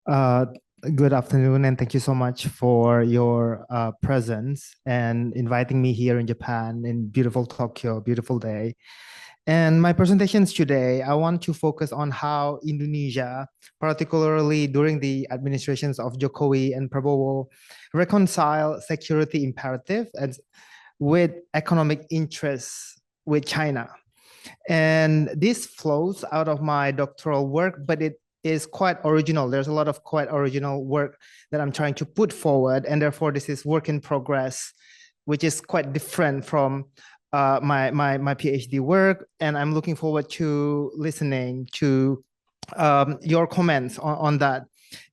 Uh, Good afternoon, and thank you so much for your presence and inviting me here in Japan in beautiful Tokyo, beautiful day. And my presentations today, I want to focus on how Indonesia, particularly during the administrations of Jokowi and Prabowo, reconcile security imperative and with economic interests with China. And this flows out of my doctoral work, but it is quite original. There's a lot of quite original work that I'm trying to put forward, and therefore this is work in progress, which is quite different from my PhD work. And I'm looking forward to listening to your comments on that.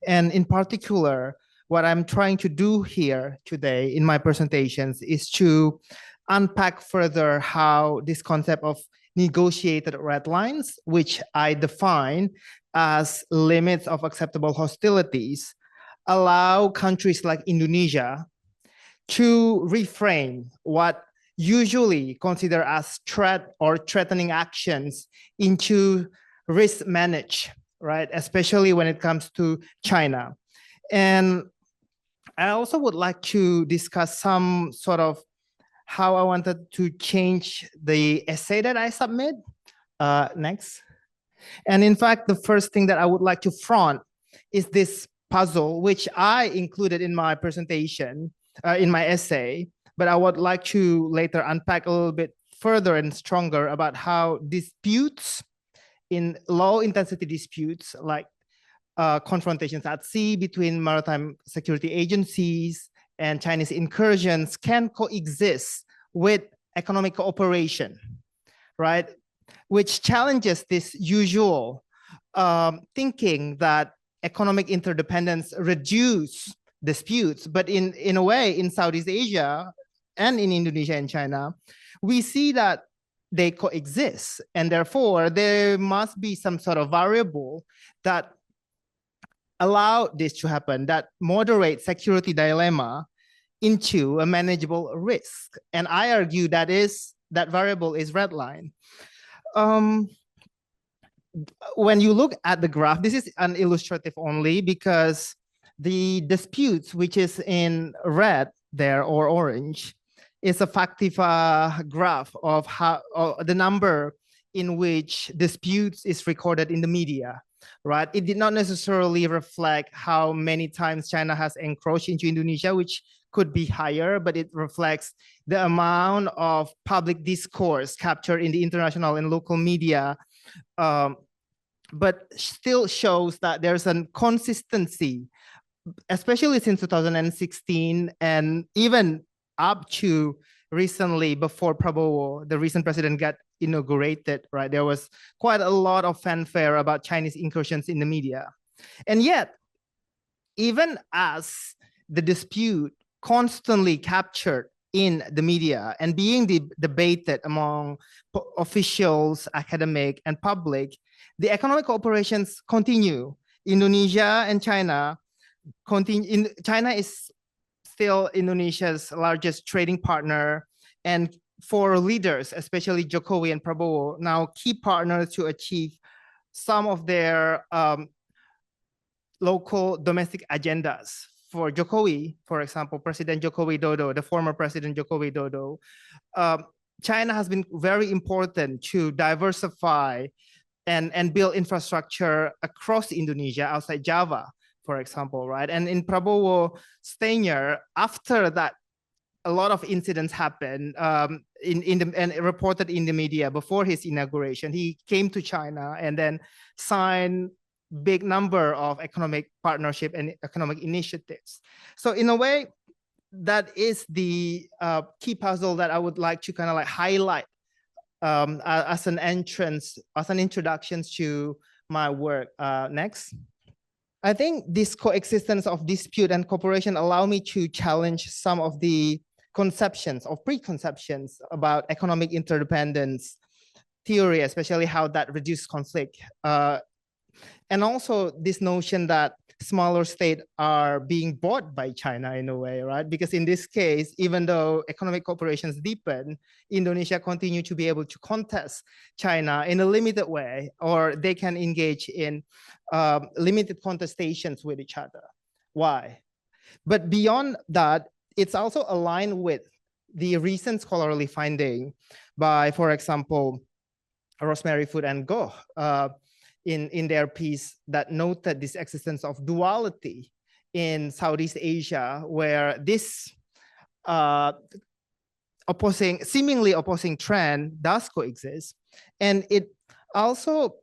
And in particular, what I'm trying to do here today in my presentations is to unpack further how this concept of negotiated red lines, which I define as limits of acceptable hostilities, allow countries like Indonesia to reframe what usually considered as threat or threatening actions into risk manage, right? Especially when it comes to China. And I also would like to discuss some sort of how I wanted to change the essay that I submit. Next. And in fact, the first thing that I would like to front is this puzzle, which I included in my presentation, in my essay, but I would like to later unpack a little bit further and stronger about how disputes in low intensity disputes like confrontations at sea between maritime security agencies and Chinese incursions can coexist with economic cooperation, right? Which challenges this usual thinking that economic interdependence reduce disputes. But in a way, in Southeast Asia and in Indonesia and China, we see that they coexist. And therefore, there must be some sort of variable that allow this to happen, that moderate security dilemma into a manageable risk. And I argue that variable is red line. When you look at the graph, this is an illustrative only because the disputes, which is in red there or orange, is a factive graph of how the number in which disputes is recorded in the media, right? It did not necessarily reflect how many times China has encroached into Indonesia, which could be higher, but it reflects the amount of public discourse captured in the international and local media, but still shows that there's a consistency, especially since 2016 and even up to recently before Prabowo, the recent president, got inaugurated, right? There was quite a lot of fanfare about Chinese incursions in the media. And yet, even as the dispute constantly captured in the media and being debated among officials, academic, and public, the economic cooperations continue. Indonesia and China continue. China is still Indonesia's largest trading partner, and for leaders, especially Jokowi and Prabowo, now key partners to achieve some of their local domestic agendas. For Jokowi, for example, President Jokowi Dodo, the former President Jokowi Dodo, China has been very important to diversify and build infrastructure across Indonesia, outside Java, for example, right? And in Prabowo's tenure, after that, a lot of incidents happened and reported in the media before his inauguration. He came to China and then signed big number of economic partnership and economic initiatives. So in a way, that is the key puzzle that I would like to kind of like highlight as an entrance, as an introduction to my work. Next. I think this coexistence of dispute and cooperation allow me to challenge some of the conceptions or preconceptions about economic interdependence theory, especially how that reduces conflict. And also this notion that smaller states are being bought by China in a way, right? Because in this case, even though economic cooperations deepen, Indonesia continue to be able to contest China in a limited way, or they can engage in limited contestations with each other. Why? But beyond that, it's also aligned with the recent scholarly finding by, for example, Rosemary Food and Go in their piece that noted this existence of duality in Southeast Asia, where this seemingly opposing trend does coexist. And it also,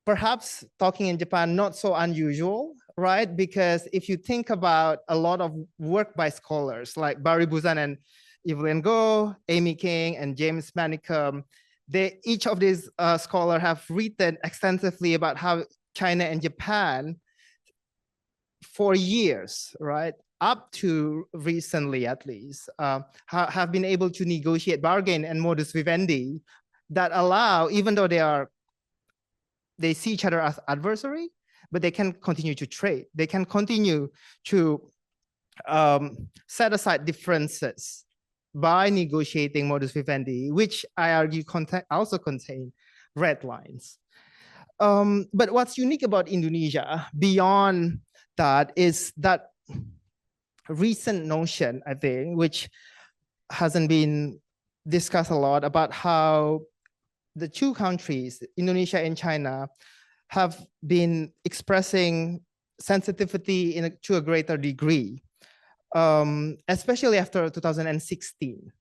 perhaps talking in Japan, not so unusual, right? Because if you think about a lot of work by scholars like Barry Buzan and Evelyn Go, Amy King, and James Manicum, each of these scholars have written extensively about how China and Japan, for years, right, up to recently at least, have been able to negotiate bargain and modus vivendi that allow, even though they see each other as adversary, but they can continue to trade. They can continue to set aside differences by negotiating modus vivendi, which I argue also contain red lines. But what's unique about Indonesia beyond that is that recent notion, I think, which hasn't been discussed a lot, about how the two countries, Indonesia and China, have been expressing sensitivity to a greater degree, especially after 2016.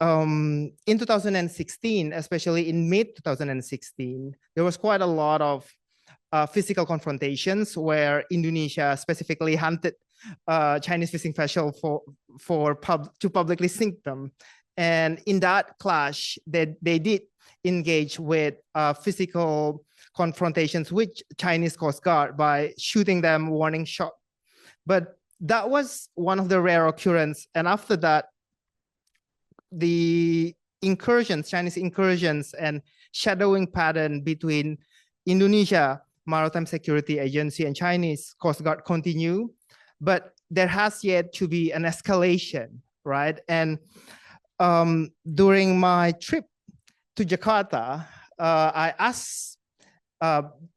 In 2016, especially in mid-2016, there was quite a lot of physical confrontations where Indonesia specifically hunted Chinese fishing vessels to publicly sink them. And in that clash, they did engage with physical confrontations with Chinese Coast Guard by shooting them warning shot. But that was one of the rare occurrences. And after that, the Chinese incursions and shadowing pattern between Indonesia Maritime Security Agency and Chinese Coast Guard continue, but there has yet to be an escalation, right? And during my trip to Jakarta, I asked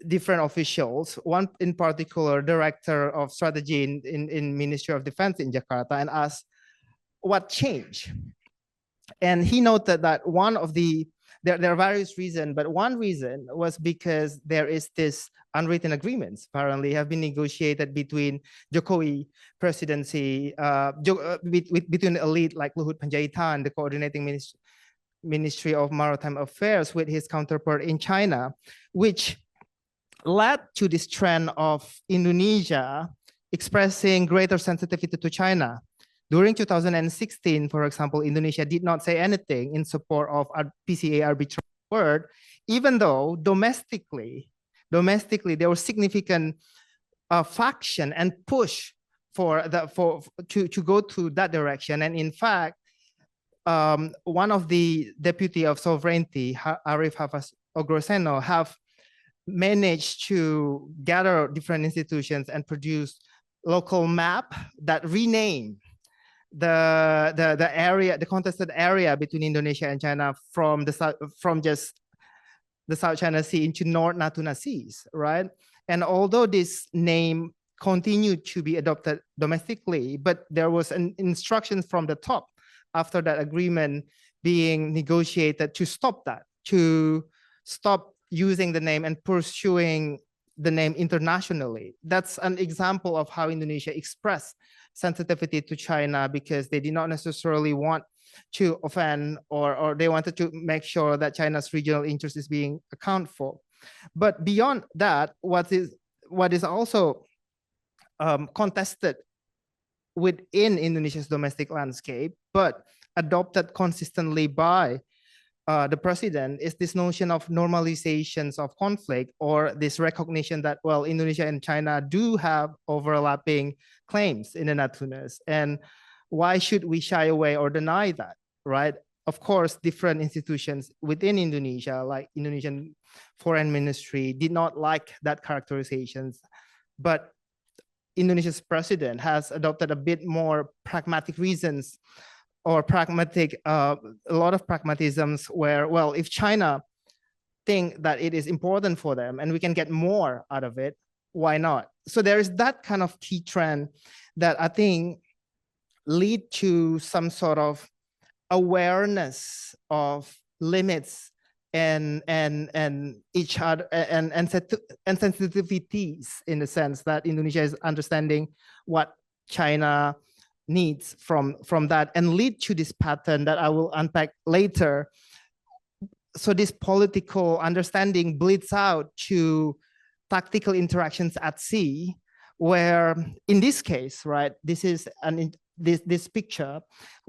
different officials, one in particular, director of strategy in Ministry of Defense in Jakarta, and asked what changed. And he noted that there are various reasons, but one reason was because there is this unwritten agreements apparently have been negotiated between Jokowi presidency, between elite like Luhut Panjaitan, the coordinating Ministry of Maritime Affairs, with his counterpart in China, which led to this trend of Indonesia expressing greater sensitivity to China. During 2016, for example, Indonesia did not say anything in support of PCA arbitral award, even though domestically there was significant faction and push to go to that direction. And in fact, one of the deputy of sovereignty, Arif Hafaz Ogroseno, have managed to gather different institutions and produce local map that rename the area, the contested area between Indonesia and China from just the South China Sea into North Natuna Seas, right? And although this name continued to be adopted domestically, but there was an instruction from the top after that agreement being negotiated to stop that, to stop using the name and pursuing the name internationally. That's an example of how Indonesia expressed sensitivity to China, because they did not necessarily want to offend, or they wanted to make sure that China's regional interest is being accounted for. But beyond that, what is also contested within Indonesia's domestic landscape, but adopted consistently by the president, is this notion of normalizations of conflict, or this recognition that, well, Indonesia and China do have overlapping claims in the Natunas, and why should we shy away or deny that, right? of course, different institutions within Indonesia, like Indonesian Foreign Ministry, did not like that characterizations. But Indonesia's president has adopted a bit more pragmatic reasons or pragmatic, a lot of pragmatisms where, well, if China think that it is important for them and we can get more out of it, why not? So there is that kind of key trend that I think lead to some sort of awareness of limits and each other and sensitivities, in the sense that Indonesia is understanding what China needs from that, and lead to this pattern that I will unpack later. So this political understanding bleeds out to tactical interactions at sea, where in this case, right, this is this picture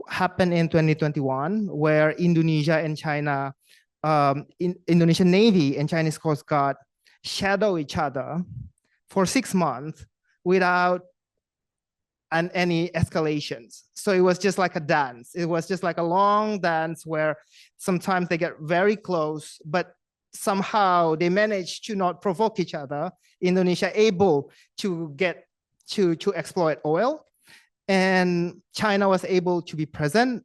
happened in 2021, where Indonesia and China, Indonesian Navy and Chinese Coast Guard shadow each other for 6 months without any escalations. So it was just like a dance. It was just like a long dance where sometimes they get very close, but somehow they managed to not provoke each other. Indonesia able to get to exploit oil, and China was able to be present,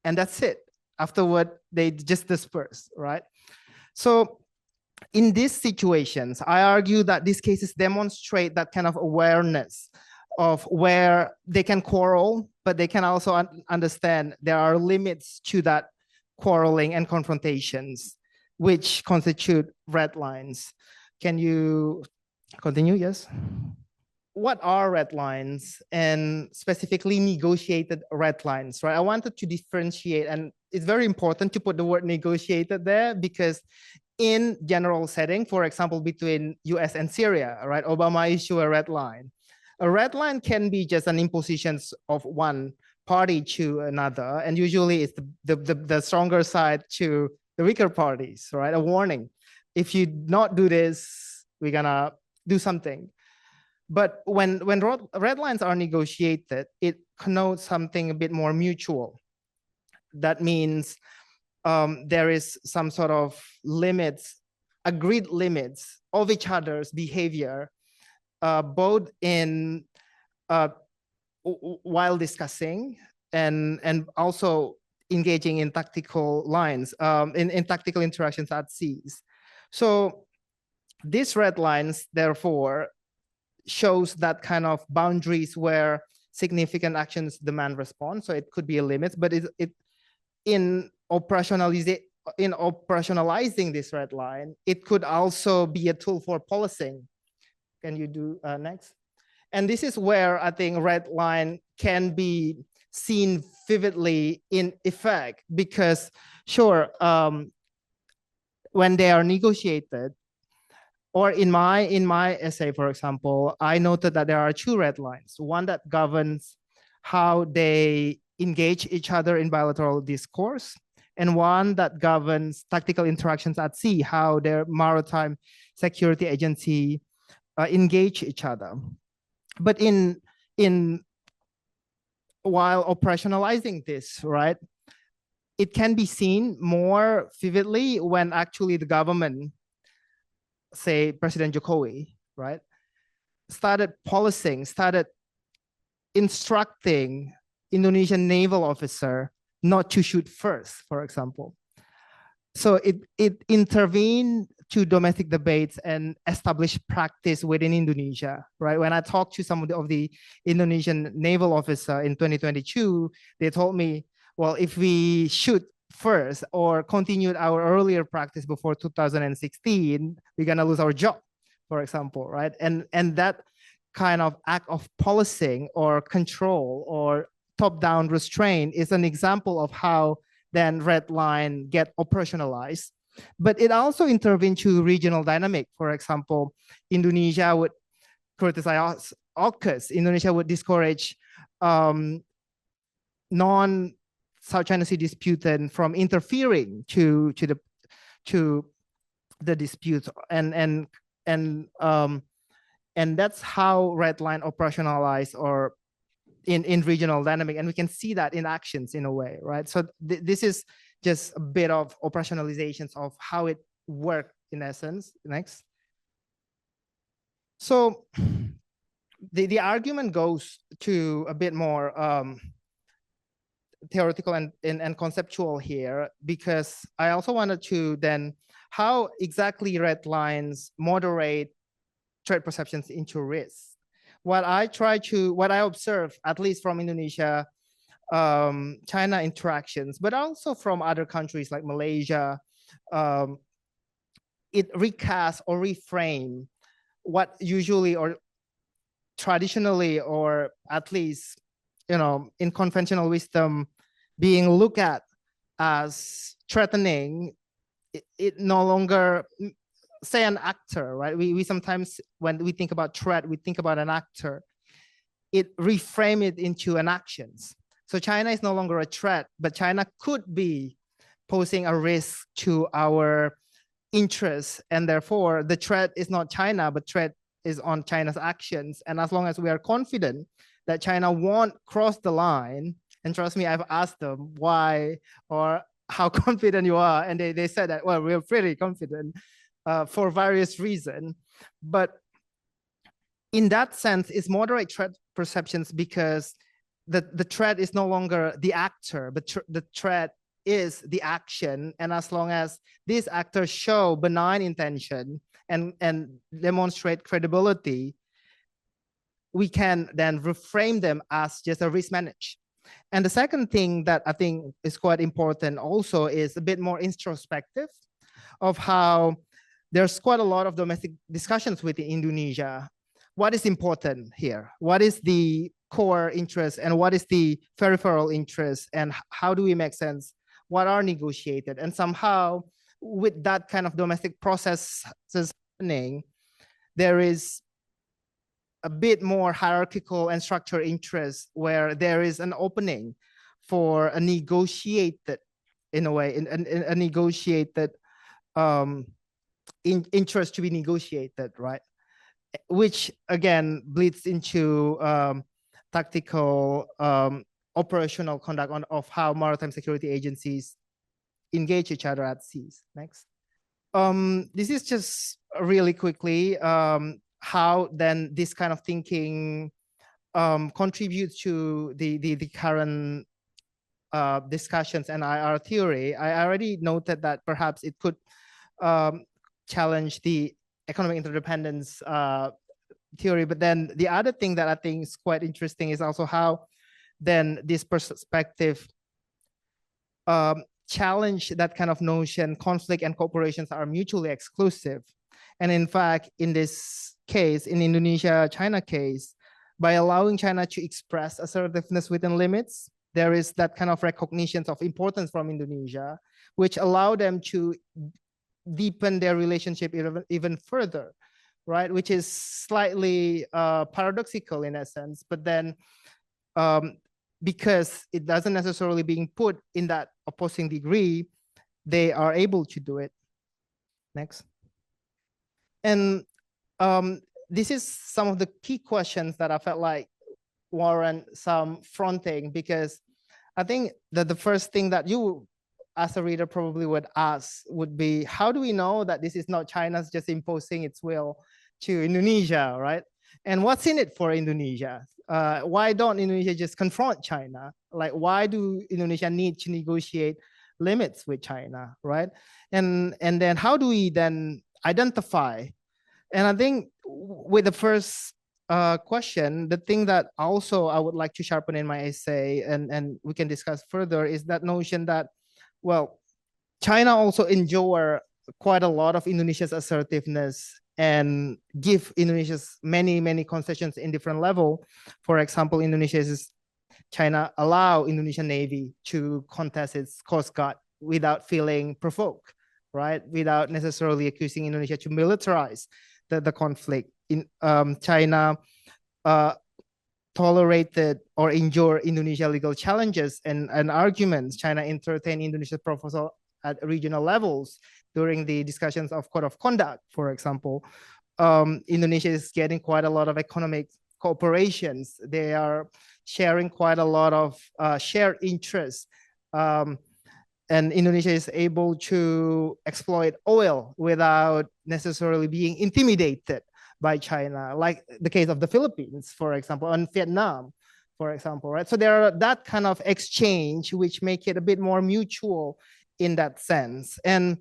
and that's it. Afterward, they just dispersed, right? So in these situations, I argue that these cases demonstrate that kind of awareness of where they can quarrel, but they can also understand there are limits to that quarreling and confrontations, which constitute red lines. Can you continue? Yes. What are red lines, and specifically negotiated red lines, right? I wanted to differentiate, and it's very important to put the word negotiated there, because in general setting, for example, between US and Syria, right, Obama issued a red line. A red line can be just an imposition of one party to another, and usually it's the stronger side to the weaker parties, right? A warning. If you not do this, we're gonna do something. But when red lines are negotiated, it connotes something a bit more mutual. That means there is some sort of limits, agreed limits of each other's behavior, both in while discussing and also engaging in tactical lines, in tactical interactions at seas. So these red lines, therefore, shows that kind of boundaries where significant actions demand response. So it could be a limit, but in operationalizing this red line, it could also be a tool for policing. Can you do next? And this is where I think red line can be seen vividly in effect, because sure, when they are negotiated, or in my essay, for example, I noted that there are two red lines. One that governs how they engage each other in bilateral discourse, and one that governs tactical interactions at sea, how their maritime security agency engage each other. But while operationalizing this, right, it can be seen more vividly when actually the government, say President Jokowi, right, started policing, started instructing Indonesian naval officer not to shoot first, for example. So it intervened to domestic debates and established practice within Indonesia, right? When I talked to some of the Indonesian naval officer in 2022, they told me, well, if we shoot first or continued our earlier practice before 2016, we're gonna lose our job, for example, right? And that kind of act of policing or control or top-down restraint is an example of how then red line get operationalized. But it also intervened to regional dynamic. For example, Indonesia would criticize AUKUS. Indonesia would discourage non-South China Sea disputant from interfering to the dispute, and that's how red line operationalized or in regional dynamic, and we can see that in actions in a way, right? So this is just a bit of operationalizations of how it worked in essence. Next. So the argument goes to a bit more theoretical and conceptual here, because I also wanted to then how exactly red lines moderate trade perceptions into risk. What I observe, at least from Indonesia, China interactions, but also from other countries like Malaysia, it recasts or reframe what usually or traditionally, or at least, in conventional wisdom, being looked at as threatening, it no longer, say, an actor, right? We sometimes, when we think about threat, we think about an actor. It reframe it into an actions. So China is no longer a threat, but China could be posing a risk to our interests, and therefore the threat is not China, but threat is on China's actions. And as long as we are confident that China won't cross the line, and trust me, I've asked them why or how confident you are, and they said that, well, we're pretty confident for various reasons. But in that sense, it's moderate threat perceptions, because the threat is no longer the actor, but the threat is the action. And as long as these actors show benign intention and demonstrate credibility, we can then reframe them as just a risk manage. And the second thing that I think is quite important also is a bit more introspective of how there's quite a lot of domestic discussions within Indonesia. What is important here? What is the core interest and what is the peripheral interest, and how do we make sense? What are negotiated? And somehow with that kind of domestic processes happening, there is a bit more hierarchical and structured interest where there is an opening for a negotiated, in a way, a negotiated interest to be negotiated, right? Which again bleeds into tactical operational conduct of how maritime security agencies engage each other at seas. Next. This is just really quickly how then this kind of thinking contributes to the current discussions and IR theory. I already noted that perhaps it could challenge the economic interdependence theory. But then the other thing that I think is quite interesting is also how then this perspective challenge that kind of notion, conflict and cooperations are mutually exclusive. And in fact, in this case, in Indonesia-China case, by allowing China to express assertiveness within limits, there is that kind of recognition of importance from Indonesia, which allow them to deepen their relationship even further, right? Which is slightly paradoxical in essence, but then because it doesn't necessarily being put in that opposing degree, they are able to do it. Next. And this is some of the key questions that I felt like warrant some fronting, because I think that the first thing that you as a reader probably would ask would be, how do we know that this is not China's just imposing its will to Indonesia, right? And what's in it for Indonesia? Why don't Indonesia just confront China? Like, why do Indonesia need to negotiate limits with China, right? And then how do we then identify? And I think with the first question, the thing that also I would like to sharpen in my essay, and we can discuss further, is that notion that, well, China also endure quite a lot of Indonesia's assertiveness and give Indonesia's many concessions in different level. For example, China allow Indonesian Navy to contest its Coast Guard without feeling provoked, right? Without necessarily accusing Indonesia to militarize the conflict. In China tolerated or endured Indonesia legal challenges and arguments. China entertained Indonesia's proposal at regional levels during the discussions of Code of Conduct, for example. Indonesia is getting quite a lot of economic cooperations. They are sharing quite a lot of shared interests. and Indonesia is able to exploit oil without necessarily being intimidated by China, like the case of the Philippines, for example, and Vietnam, for example, right? So there are that kind of exchange which make it a bit more mutual in that sense. And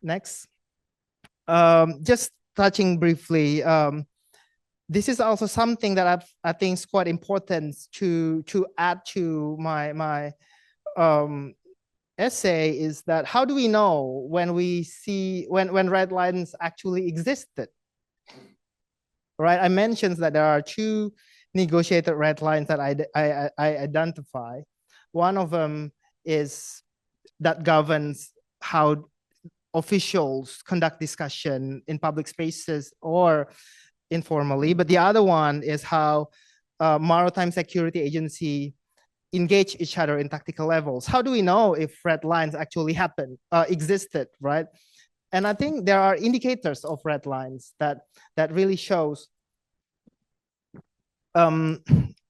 next, just touching briefly, this is also something that I think is quite important to add to my essay, is that how do we know when we see when red lines actually existed, right? I mentioned that there are two negotiated red lines that I identify. One of them is that governs how officials conduct discussion in public spaces or informally, but the other one is how maritime security agency engage each other in tactical levels. How do we know if red lines actually existed, right? And I think there are indicators of red lines that really shows, and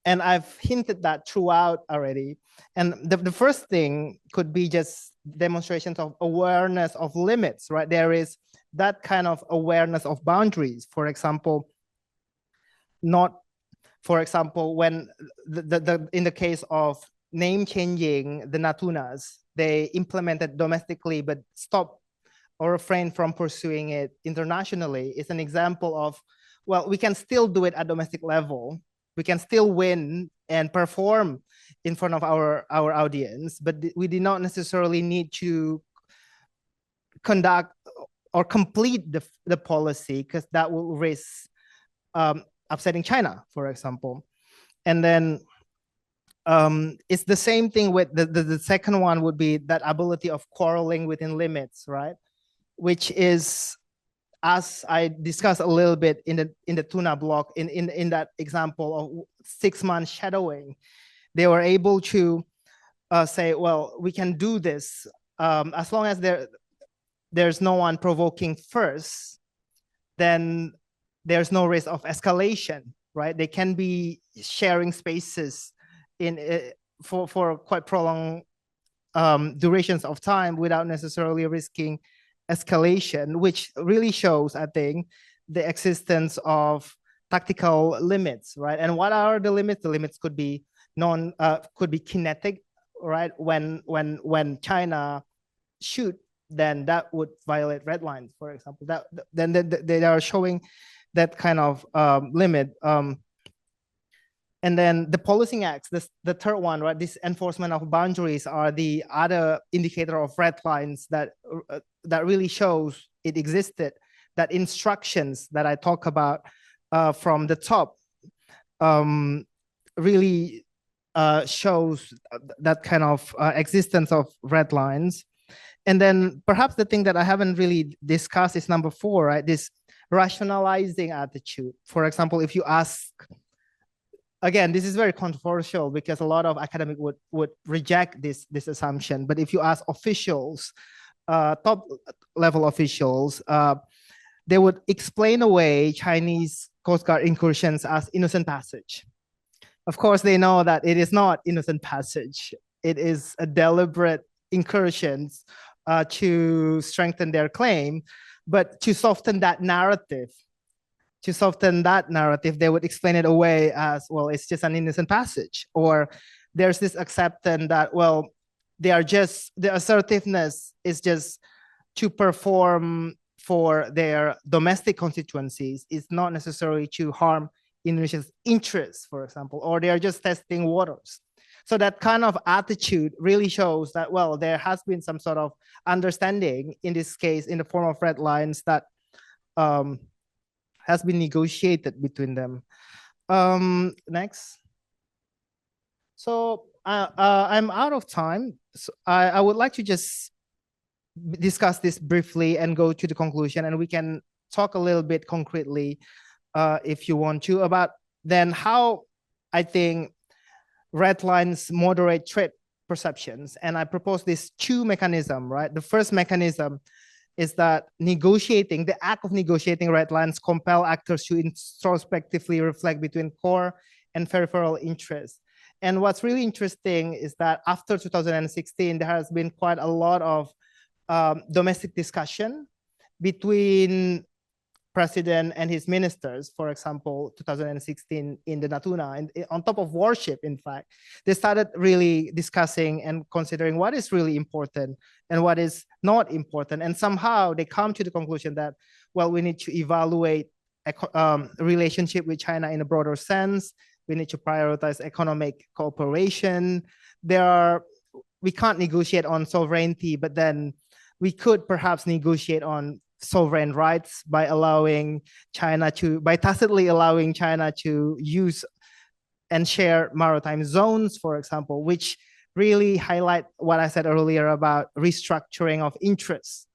I've hinted that throughout already. And the first thing could be just demonstrations of awareness of limits, right? There is that kind of awareness of boundaries. For example, when in the case of name changing the Natunas, they implemented domestically but stopped or refrained from pursuing it internationally. It's an example of, well, we can still do it at domestic level. We can still win and perform in front of our audience, but we do not necessarily need to conduct or complete the policy, because that will risk upsetting China, for example. And then it's the same thing with the second one would be that ability of quarreling within limits, right? Which is, as I discussed a little bit in the tuna block, in that example of 6 months shadowing, they were able to say, well, we can do this as long as there's no one provoking first, then there's no risk of escalation, right? They can be sharing spaces for quite prolonged durations of time without necessarily risking escalation, which really shows, I think, the existence of tactical limits, right? And what are the limits? The limits could be kinetic, right? When China shoot, then that would violate red lines, for example. Then they are showing that kind of limit. And then the policing acts, the third one, right? This enforcement of boundaries are the other indicator of red lines that really shows it existed. That instructions that I talk about from the top really shows that kind of existence of red lines. And then perhaps the thing that I haven't really discussed is number 4, right? This rationalizing attitude. For example, if you ask, again, this is very controversial because a lot of academics would reject this assumption. But if you ask officials, top level officials, they would explain away Chinese Coast Guard incursions as innocent passage. Of course, they know that it is not innocent passage. It is a deliberate incursions to strengthen their claim, but to soften that narrative, they would explain it away as, well, it's just an innocent passage. Or there's this acceptance that, well, the assertiveness is just to perform for their domestic constituencies. It's not necessarily to harm Indonesia's interests, for example, or they are just testing waters. So that kind of attitude really shows that, well, there has been some sort of understanding, in this case, in the form of red lines that has been negotiated between them. Next. So I'm out of time. So I would like to just discuss this briefly and go to the conclusion, and we can talk a little bit concretely if you want to, about then how I think red lines moderate threat perceptions. And I propose these 2 mechanisms, right? The first mechanism is that the act of negotiating red lines compel actors to introspectively reflect between core and peripheral interests. And what's really interesting is that after 2016, there has been quite a lot of domestic discussion between president and his ministers. For example, 2016 in the Natuna, and on top of worship, in fact, they started really discussing and considering what is really important and what is not important. And somehow they come to the conclusion that, well, we need to evaluate relationship with China in a broader sense. We need to prioritize economic cooperation. We can't negotiate on sovereignty, but then we could perhaps negotiate on sovereign rights by tacitly allowing China to use and share maritime zones, for example, which really highlight what I said earlier about restructuring of interests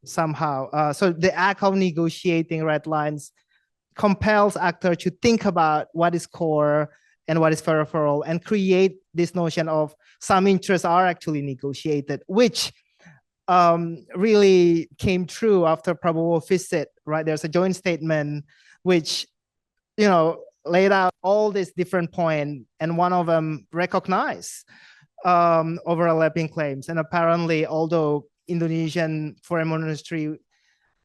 somehow. So the act of negotiating red lines compels actors to think about what is core and what is peripheral and create this notion of some interests are actually negotiated, which really came true after Prabowo visit, right? There's a joint statement which, laid out all these different points, and one of them recognized overlapping claims. And apparently, although Indonesian Foreign Ministry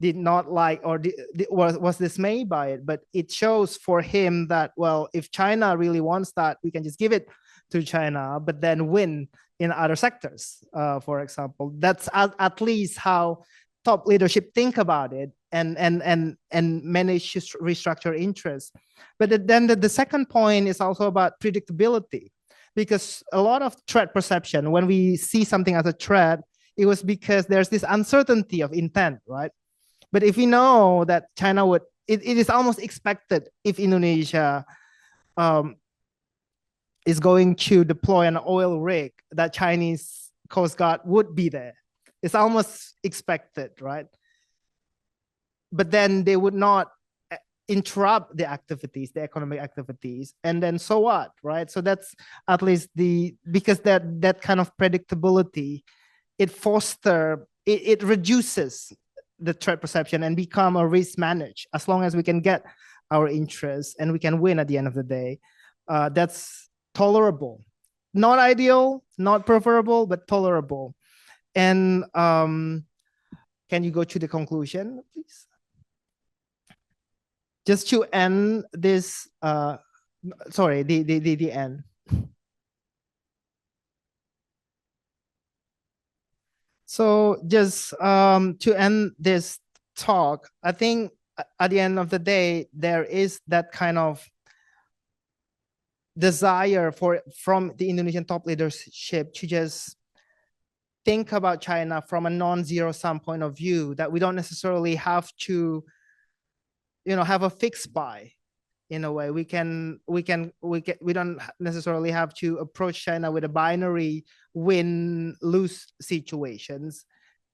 did not like or was dismayed by it, but it shows for him that, well, if China really wants that, we can just give it to China, but then win in other sectors, for example. That's at least how top leadership think about it and manage to restructure interests. But then the second point is also about predictability, because a lot of threat perception, when we see something as a threat, it was because there's this uncertainty of intent, right? But if we know that China would, it is almost expected if Indonesia is going to deploy an oil rig, that Chinese Coast Guard would be there. It's almost expected, right? But then they would not interrupt the activities, the economic activities, and then so what, right? So that's at least because that kind of predictability, it reduces the threat perception and become a risk managed. As long as we can get our interests and we can win at the end of the day, that's tolerable. Not ideal, not preferable, but tolerable. And can you go to the conclusion, please? Just to end this, sorry, the end. So just to end this talk, I think at the end of the day, there is that kind of desire from the Indonesian top leadership to just think about China from a non-zero sum point of view, that we don't necessarily have to, have a fixed buy. In a way, we don't necessarily have to approach China with a binary win-lose situations,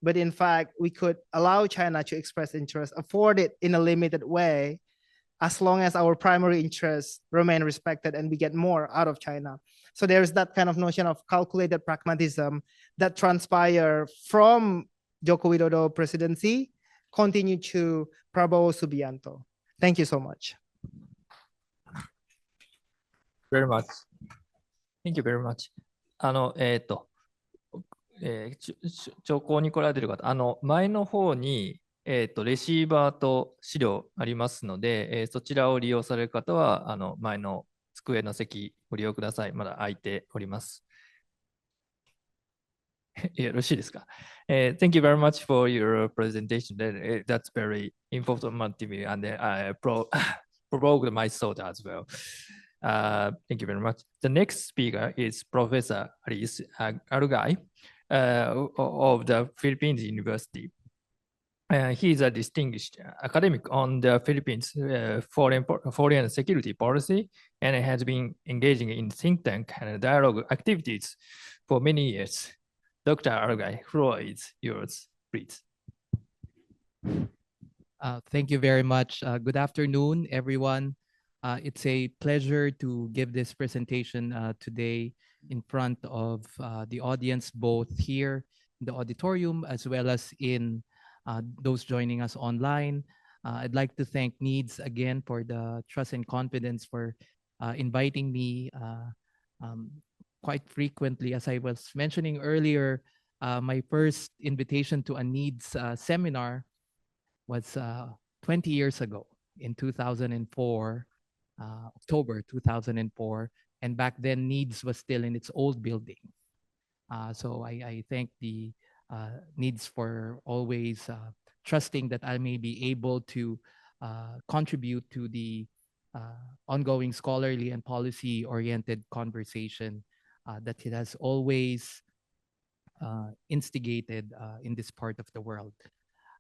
but in fact, we could allow China to express interest, afford it in a limited way, as long as our primary interests remain respected and we get more out of China. So there's that kind of notion of calculated pragmatism that transpire from Joko Widodo presidency, continue to Prabowo Subianto. Thank you so much. Very much. Thank you very much. 聴講に来られている方、前の方に、レシーバーと資料ありますので、そちらを利用される方は、前の机の席ご利用ください。まだ空いております。よろしいですか。Thank you very much for your presentation. That's very informative and provoked my thought as well. Thank you very much. The next speaker is Professor Aries Arugay of the Philippines University. He is a distinguished academic on the Philippines foreign security policy and has been engaging in think tank and dialogue activities for many years. Dr. Arugay, floor is yours, please. Thank you very much. Good afternoon, everyone. It's a pleasure to give this presentation today in front of the audience, both here in the auditorium as well as in those joining us online. I'd like to thank NIDS again for the trust and confidence for inviting me Um, Quite frequently, as I was mentioning earlier, my first invitation to a NIDS seminar was 20 years ago in 2004, October 2004. And back then, NIDS was still in its old building. So I thank the NIDS for always trusting that I may be able to contribute to the ongoing scholarly and policy-oriented conversation that it has always instigated in this part of the world.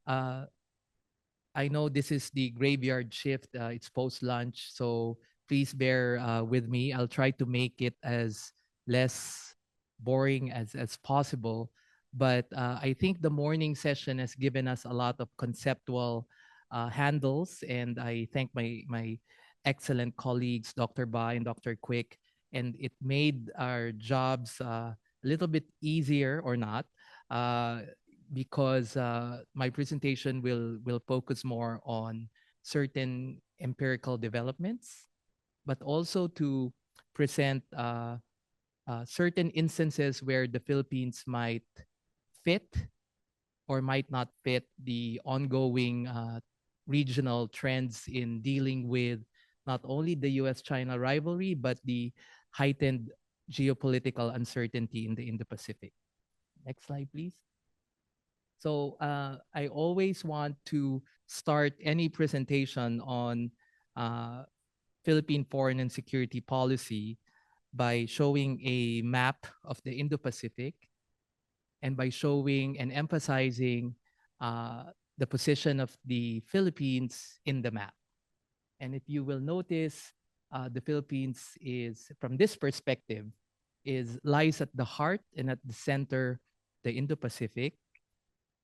I know this is the graveyard shift. It's post-lunch, so please bear with me. I'll try to make it as less boring as possible. But I think the morning session has given us a lot of conceptual handles, and I thank my excellent colleagues, Dr. Ba and Dr. Quick, and it made our jobs a little bit easier or not. Because my presentation will focus more on certain empirical developments, but also to present certain instances where the Philippines might fit or might not fit the ongoing regional trends in dealing with not only the US-China rivalry, but the heightened geopolitical uncertainty in the Indo-Pacific. Next slide, please. So I always want to start any presentation on Philippine foreign and security policy by showing a map of the Indo-Pacific and by showing and emphasizing the position of the Philippines in the map. And if you will notice, the Philippines is, from this perspective, lies at the heart and at the center the Indo-Pacific.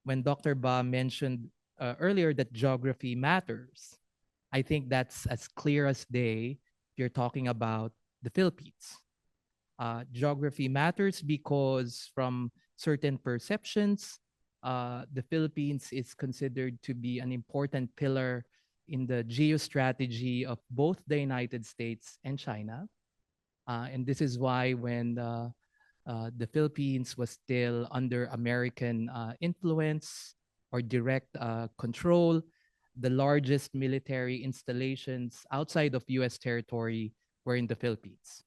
When Dr. Ba mentioned earlier that geography matters, I think that's as clear as day. You're talking about the Philippines. Geography matters because from certain perceptions, the Philippines is considered to be an important pillar in the geostrategy of both the United States and China. And this is why when the Philippines was still under American influence or direct control, the largest military installations outside of US territory were in the Philippines.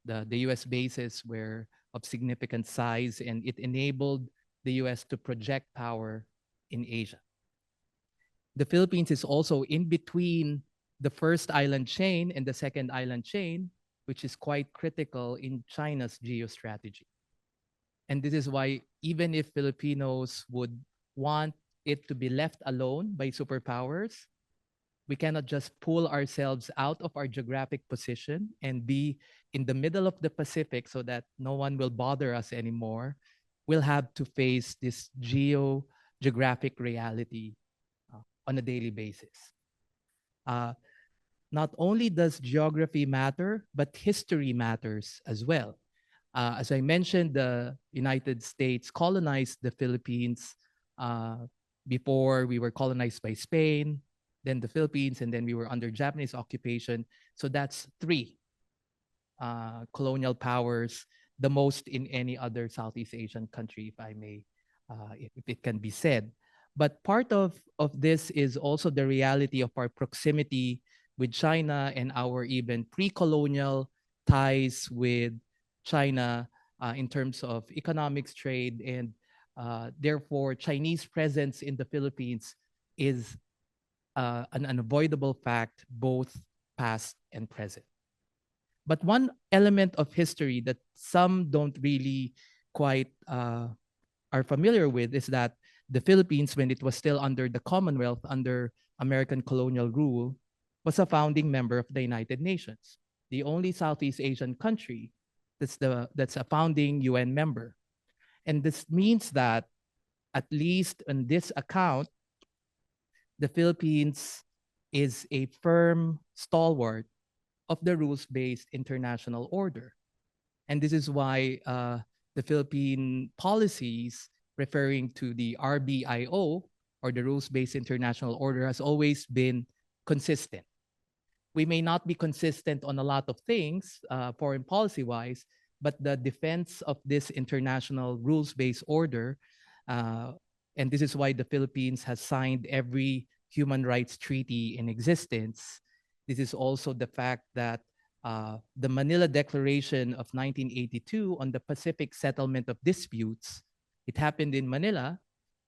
The US bases were of significant size, and it enabled the US to project power in Asia. The Philippines is also in between the first island chain and the second island chain, which is quite critical in China's geostrategy. And this is why even if Filipinos would want it to be left alone by superpowers, we cannot just pull ourselves out of our geographic position and be in the middle of the Pacific so that no one will bother us anymore. We'll have to face this geographic reality on a daily basis. Not only does geography matter, but history matters as well. As I mentioned, the United States colonized the Philippines before we were colonized by Spain, then the Philippines, and then we were under Japanese occupation. So that's three colonial powers, the most in any other Southeast Asian country, if I may, if it can be said. But part of this is also the reality of our proximity with China and our even pre-colonial ties with China in terms of economics, trade, and therefore Chinese presence in the Philippines is an unavoidable fact, both past and present. But one element of history that some don't really quite are familiar with is that the Philippines, when it was still under the Commonwealth, under American colonial rule, was a founding member of the United Nations, the only Southeast Asian country that's a founding UN member. And this means that, at least on this account, the Philippines is a firm stalwart of the rules-based international order. And this is why the Philippine policies referring to the RBIO, or the rules-based international order, has always been consistent. we may not be consistent on a lot of things, foreign policy-wise, but the defense of this international rules-based order, and this is why the Philippines has signed every human rights treaty in existence. This is also the fact that the Manila Declaration of 1982 on the Pacific settlement of disputes, it happened in Manila,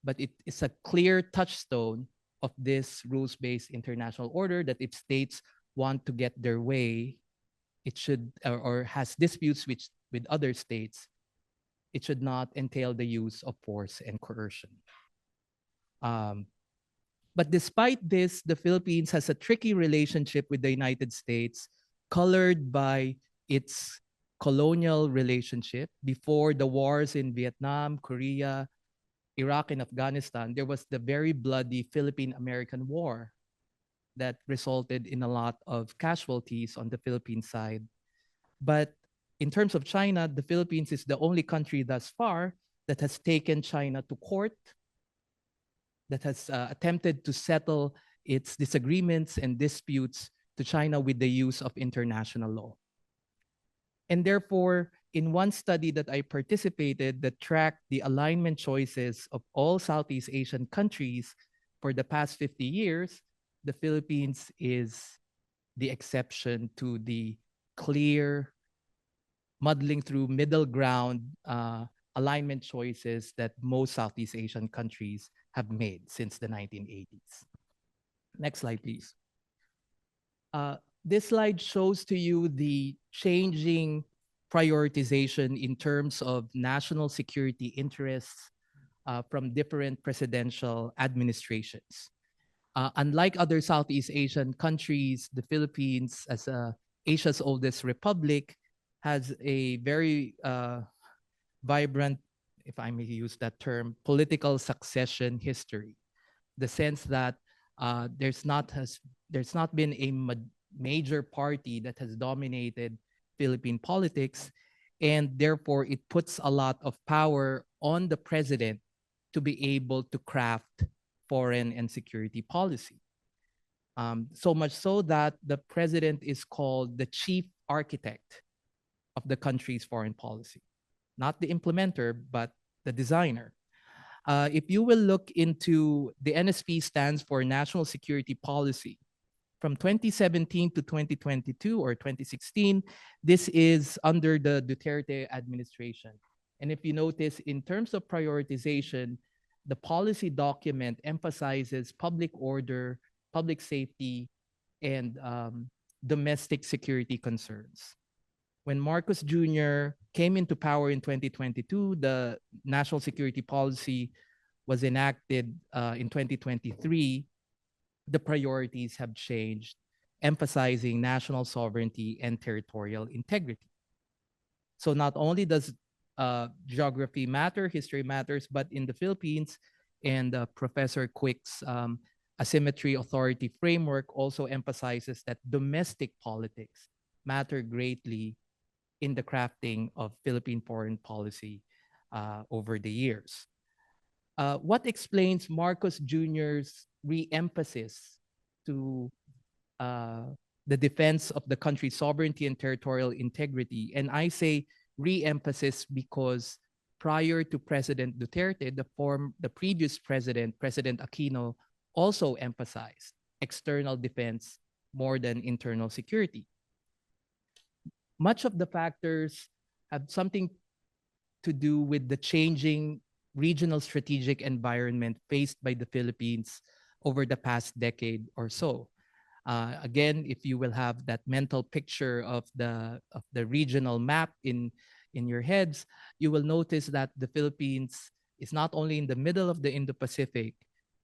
but it is a clear touchstone of this rules-based international order that if states want to get their way, it should, or has disputes with other states, it should not entail the use of force and coercion. But despite this, the Philippines has a tricky relationship with the United States, colored by its colonial relationship. Before the wars in Vietnam, Korea, Iraq, and Afghanistan, there was the very bloody Philippine-American War that resulted in a lot of casualties on the Philippine side. But in terms of China, the Philippines is the only country thus far that has taken China to court, that has attempted to settle its disagreements and disputes to China with the use of international law. And therefore, in one study that I participated that tracked the alignment choices of all Southeast Asian countries for the past 50 years, the Philippines is the exception to the clear muddling through middle ground alignment choices that most Southeast Asian countries have made since the 1980s. Next slide, please. This slide shows to you the changing prioritization in terms of national security interests from different presidential administrations. Unlike other Southeast Asian countries, the Philippines, as Asia's oldest republic, has a very vibrant, if I may use that term, political succession history. The sense that there's not been a major party that has dominated Philippine politics, and therefore it puts a lot of power on the president to be able to craft foreign and security policy. So much so that the president is called the chief architect of the country's foreign policy. Not the implementer, but the designer. If you will look into the NSP stands for National Security Policy. From 2017 to 2022 or 2016, this is under the Duterte administration. And if you notice, in terms of prioritization, the policy document emphasizes public order, public safety, and domestic security concerns. When Marcos Jr. came into power in 2022, the national security policy was enacted in 2023. The priorities have changed, emphasizing national sovereignty and territorial integrity. So not only does geography matter, history matters, but in the Philippines, and Professor Quick's asymmetry authority framework also emphasizes that domestic politics matter greatly in the crafting of Philippine foreign policy over the years. What explains Marcos Jr.'s re-emphasis to the defense of the country's sovereignty and territorial integrity? And I say re-emphasis because prior to President Duterte, the previous president, President Aquino, also emphasized external defense more than internal security. Much of the factors have something to do with the changing regional strategic environment faced by the Philippines over the past decade or so. Again, if you will have that mental picture of the regional map in your heads, you will notice that the Philippines is not only in the middle of the Indo-Pacific,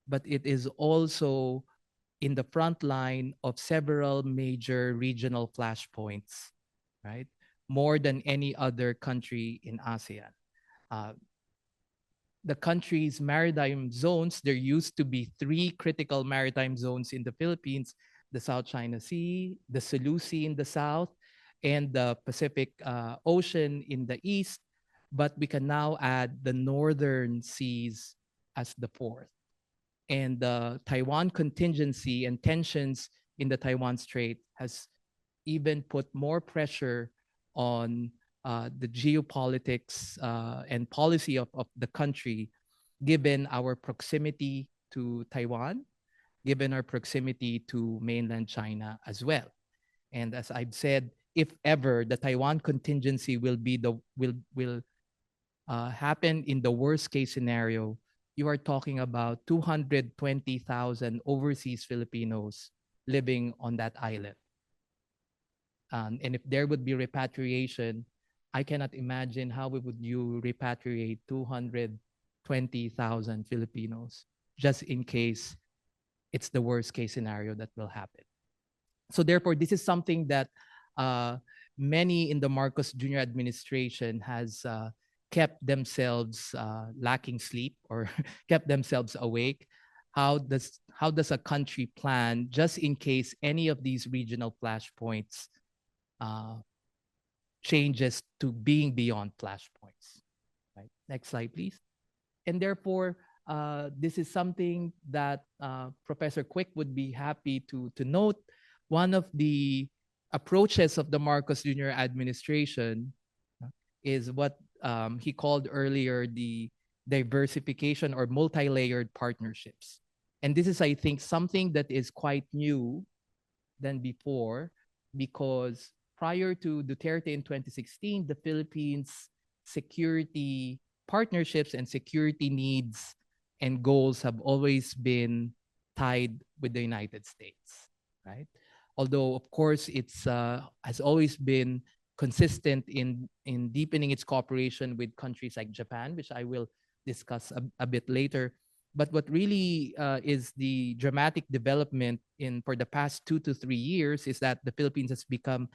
but it is also in the front line of several major regional flashpoints, right? More than any other country in ASEAN. The country's maritime zones, there used to be 3 critical maritime zones in the Philippines: the South China Sea, the Sulu Sea in the south, and the Pacific Ocean in the east. But we can now add the northern seas as the 4th. And the Taiwan contingency and tensions in the Taiwan Strait has even put more pressure on the geopolitics and policy of the country, given our proximity to Taiwan, given our proximity to mainland China as well. And as I've said, if ever the Taiwan contingency will happen in the worst case scenario, you are talking about 220,000 overseas Filipinos living on that island. And if there would be repatriation, I cannot imagine how would you repatriate 220,000 Filipinos just in case it's the worst case scenario that will happen. So therefore, this is something that many in the Marcos Jr. administration has kept themselves lacking sleep or kept themselves awake. How does a country plan just in case any of these regional flashpoints changes to being beyond flashpoints? Right. Next slide, please. And therefore, this is something that Professor Quick would be happy to note. One of the approaches of the Marcos Jr. administration is what he called earlier the diversification or multi-layered partnerships. And this is, I think, something that is quite new than before, because prior to Duterte in 2016, the Philippines' security partnerships and security needs and goals have always been tied with the United States, right? Although, of course, it's has always been consistent in deepening its cooperation with countries like Japan, which I will discuss a bit later. But what really is the dramatic development for the past 2 to 3 years is that the Philippines has become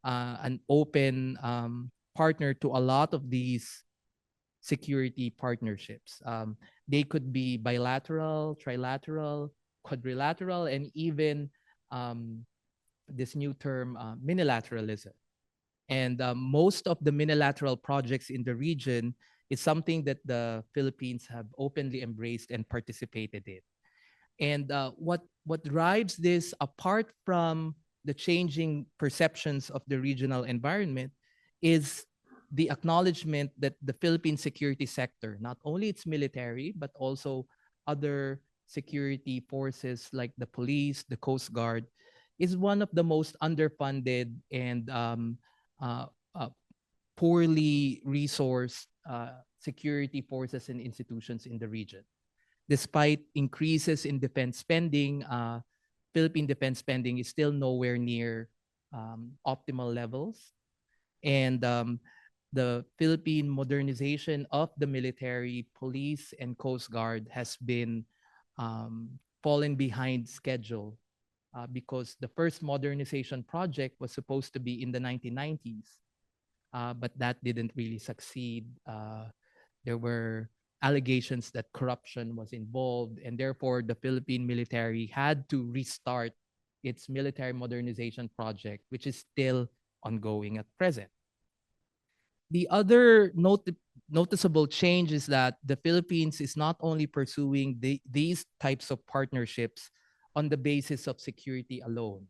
an open partner to a lot of these security partnerships. They could be bilateral, trilateral, quadrilateral, and even this new term, minilateralism. And most of the minilateral projects in the region is something that the Philippines have openly embraced and participated in. And what drives this, apart from the changing perceptions of the regional environment, is the acknowledgement that the Philippine security sector, not only its military, but also other security forces like the police, the Coast Guard, is one of the most underfunded and poorly resourced security forces and institutions in the region. Despite increases in defense spending, Philippine defense spending is still nowhere near optimal levels. And the Philippine modernization of the military, police, and Coast Guard has been fallen behind schedule because the first modernization project was supposed to be in the 1990s, but that didn't really succeed. There were allegations that corruption was involved, and therefore the Philippine military had to restart its military modernization project, which is still ongoing at present. The other noticeable change is that the Philippines is not only pursuing these types of partnerships on the basis of security alone.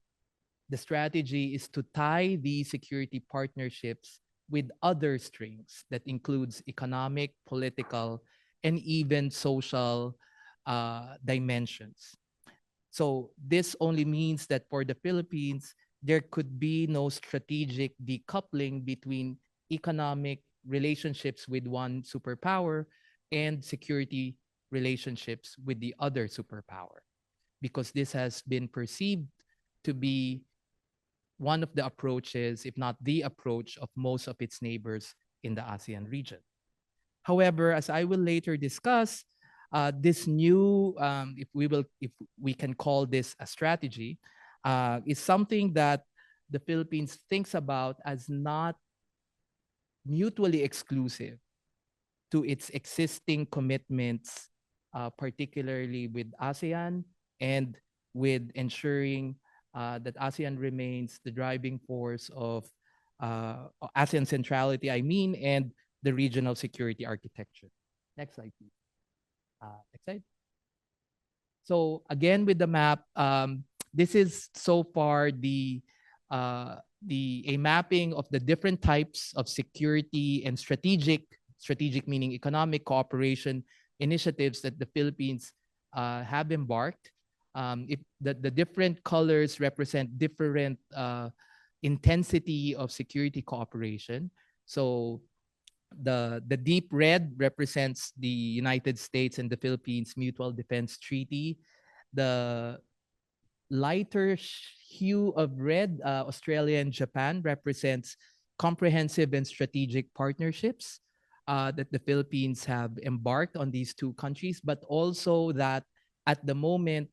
The strategy is to tie these security partnerships with other strings that includes economic, political, and even social dimensions. So this only means that for the Philippines, there could be no strategic decoupling between economic relationships with one superpower and security relationships with the other superpower, because this has been perceived to be one of the approaches, if not the approach, of most of its neighbors in the ASEAN region. However, as I will later discuss, this new, if we can call this a strategy, is something that the Philippines thinks about as not mutually exclusive to its existing commitments, particularly with ASEAN and with ensuring that ASEAN remains the driving force of ASEAN centrality, and the regional security architecture. Next slide, please. Next slide. So again, with the map, this is so far a mapping of the different types of security and strategic meaning economic cooperation initiatives that the Philippines have embarked. If the different colors represent different intensity of security cooperation. So the deep red represents the United States and the Philippines Mutual Defense Treaty. The lighter hue of red, Australia and Japan, represents comprehensive and strategic partnerships that the Philippines have embarked on these two countries, but also that at the moment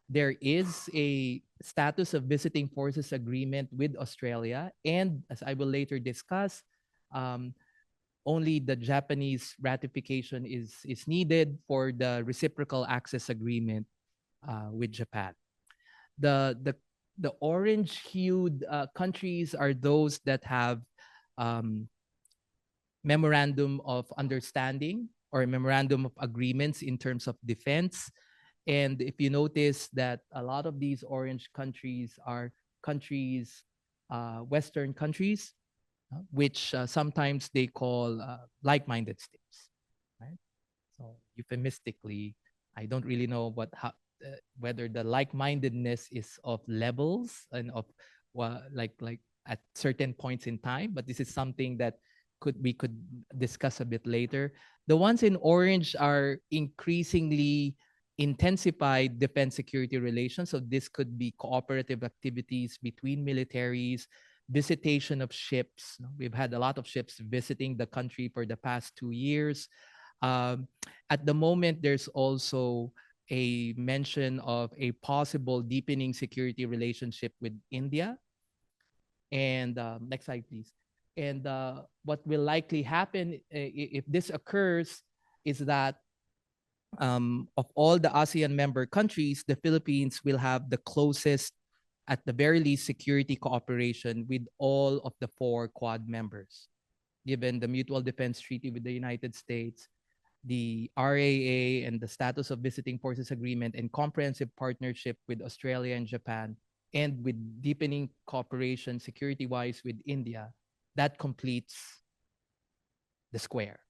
there is a status of visiting forces agreement with Australia, and as I will later discuss, only the Japanese ratification is needed for the reciprocal access agreement with Japan. The orange-hued countries are those that have memorandum of understanding or memorandum of agreements in terms of defense. And if you notice that a lot of these orange countries are countries, Western countries, which sometimes they call like-minded states, right? So euphemistically, I don't really know whether the like-mindedness is of levels and of like at certain points in time, but this is something that we could discuss a bit later. The ones in orange are increasingly intensified defense security relations. So this could be cooperative activities between militaries, visitation of ships. We've had a lot of ships visiting the country for the past 2 years. At the moment, there's also a mention of a possible deepening security relationship with India. And next slide, please. And what will likely happen if this occurs is that of all the ASEAN member countries, the Philippines will have the closest, at the very least, security cooperation with all of the 4 Quad members, given the Mutual Defense Treaty with the United States, the RAA and the status of visiting forces agreement, and comprehensive partnership with Australia and Japan, and with deepening cooperation security-wise with India. That completes the square.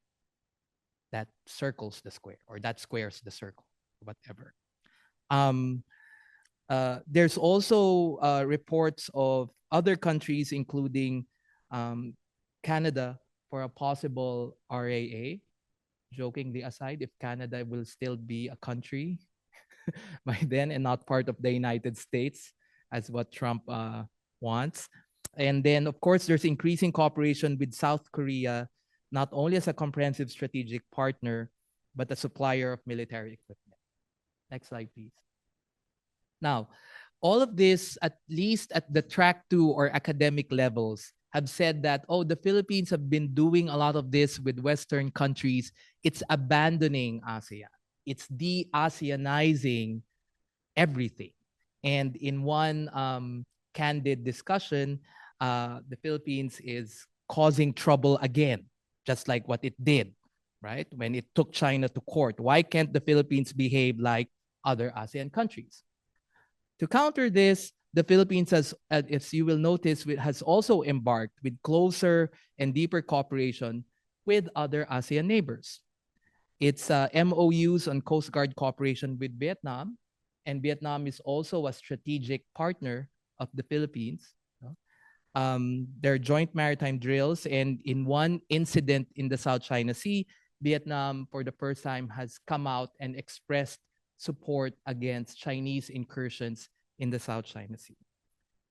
That circles the square, or that squares the circle, whatever. There's also reports of other countries, including Canada, for a possible RAA. Jokingly aside, if Canada will still be a country by then and not part of the United States, as what Trump wants. And then, of course, there's increasing cooperation with South Korea, not only as a comprehensive strategic partner, but a supplier of military equipment. Next slide, please. Now, all of this, at least at the track 2 or academic levels, have said that, oh, the Philippines have been doing a lot of this with Western countries. It's abandoning ASEAN. It's de-ASEANizing everything. And in one candid discussion, the Philippines is causing trouble again, just like what it did, right? When it took China to court. Why can't the Philippines behave like other ASEAN countries? To counter this, the Philippines has, as you will notice, has also embarked with closer and deeper cooperation with other ASEAN neighbors. It's MOUs on Coast Guard cooperation with Vietnam, and Vietnam is also a strategic partner of the Philippines. There are joint maritime drills, and in one incident in the South China Sea, Vietnam, for the first time, has come out and expressed support against Chinese incursions in the South China Sea.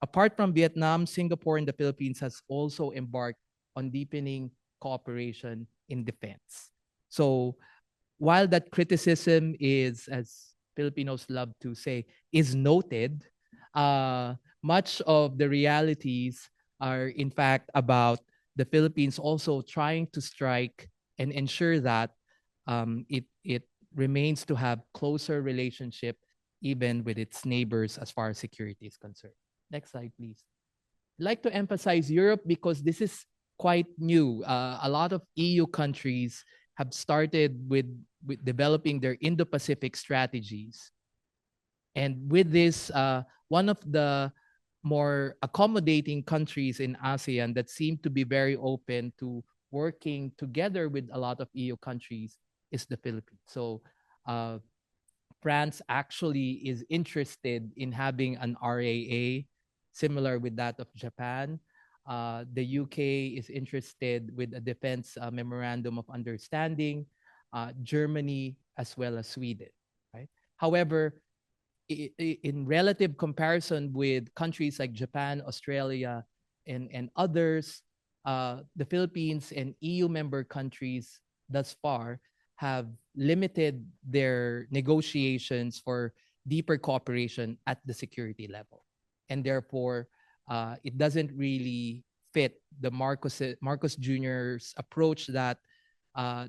Apart from Vietnam, Singapore and the Philippines has also embarked on deepening cooperation in defense. So while that criticism is, as Filipinos love to say, is noted, much of the realities are in fact about the Philippines also trying to strike and ensure that it remains to have closer relationship even with its neighbors as far as security is concerned. Next slide, please. I'd like to emphasize Europe because this is quite new. A lot of EU countries have started with developing their Indo-Pacific strategies. And with this, one of the more accommodating countries in ASEAN that seem to be very open to working together with a lot of EU countries is the Philippines. So uh, France actually is interested in having an RAA similar with that of Japan. The UK is interested with a defense memorandum of understanding, Germany as well as Sweden. Right. However, in relative comparison with countries like Japan, Australia, and others, the Philippines and EU member countries thus far have limited their negotiations for deeper cooperation at the security level. And therefore, it doesn't really fit the Marcos Jr.'s approach that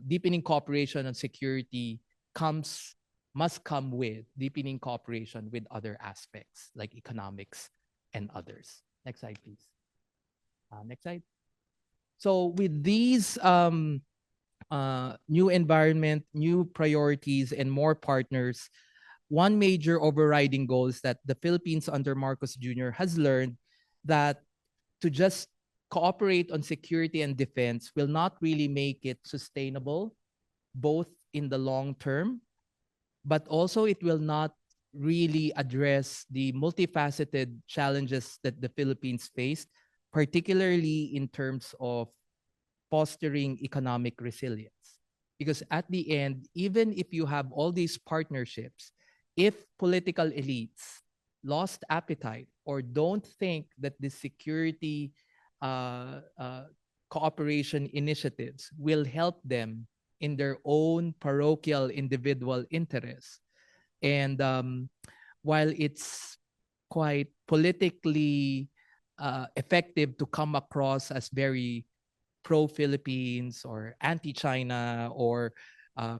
deepening cooperation on security must come with deepening cooperation with other aspects like economics and others. Next slide, please. Next slide. So with these new environment, new priorities, and more partners, one major overriding goal is that the Philippines under Marcos Jr. has learned that to just cooperate on security and defense will not really make it sustainable, both in the long term, but also it will not really address the multifaceted challenges that the Philippines faced, particularly in terms of fostering economic resilience. Because at the end, even if you have all these partnerships, if political elites lost appetite or don't think that the security cooperation initiatives will help them in their own parochial individual interests, and while it's quite politically effective to come across as very pro-Philippines or anti-China or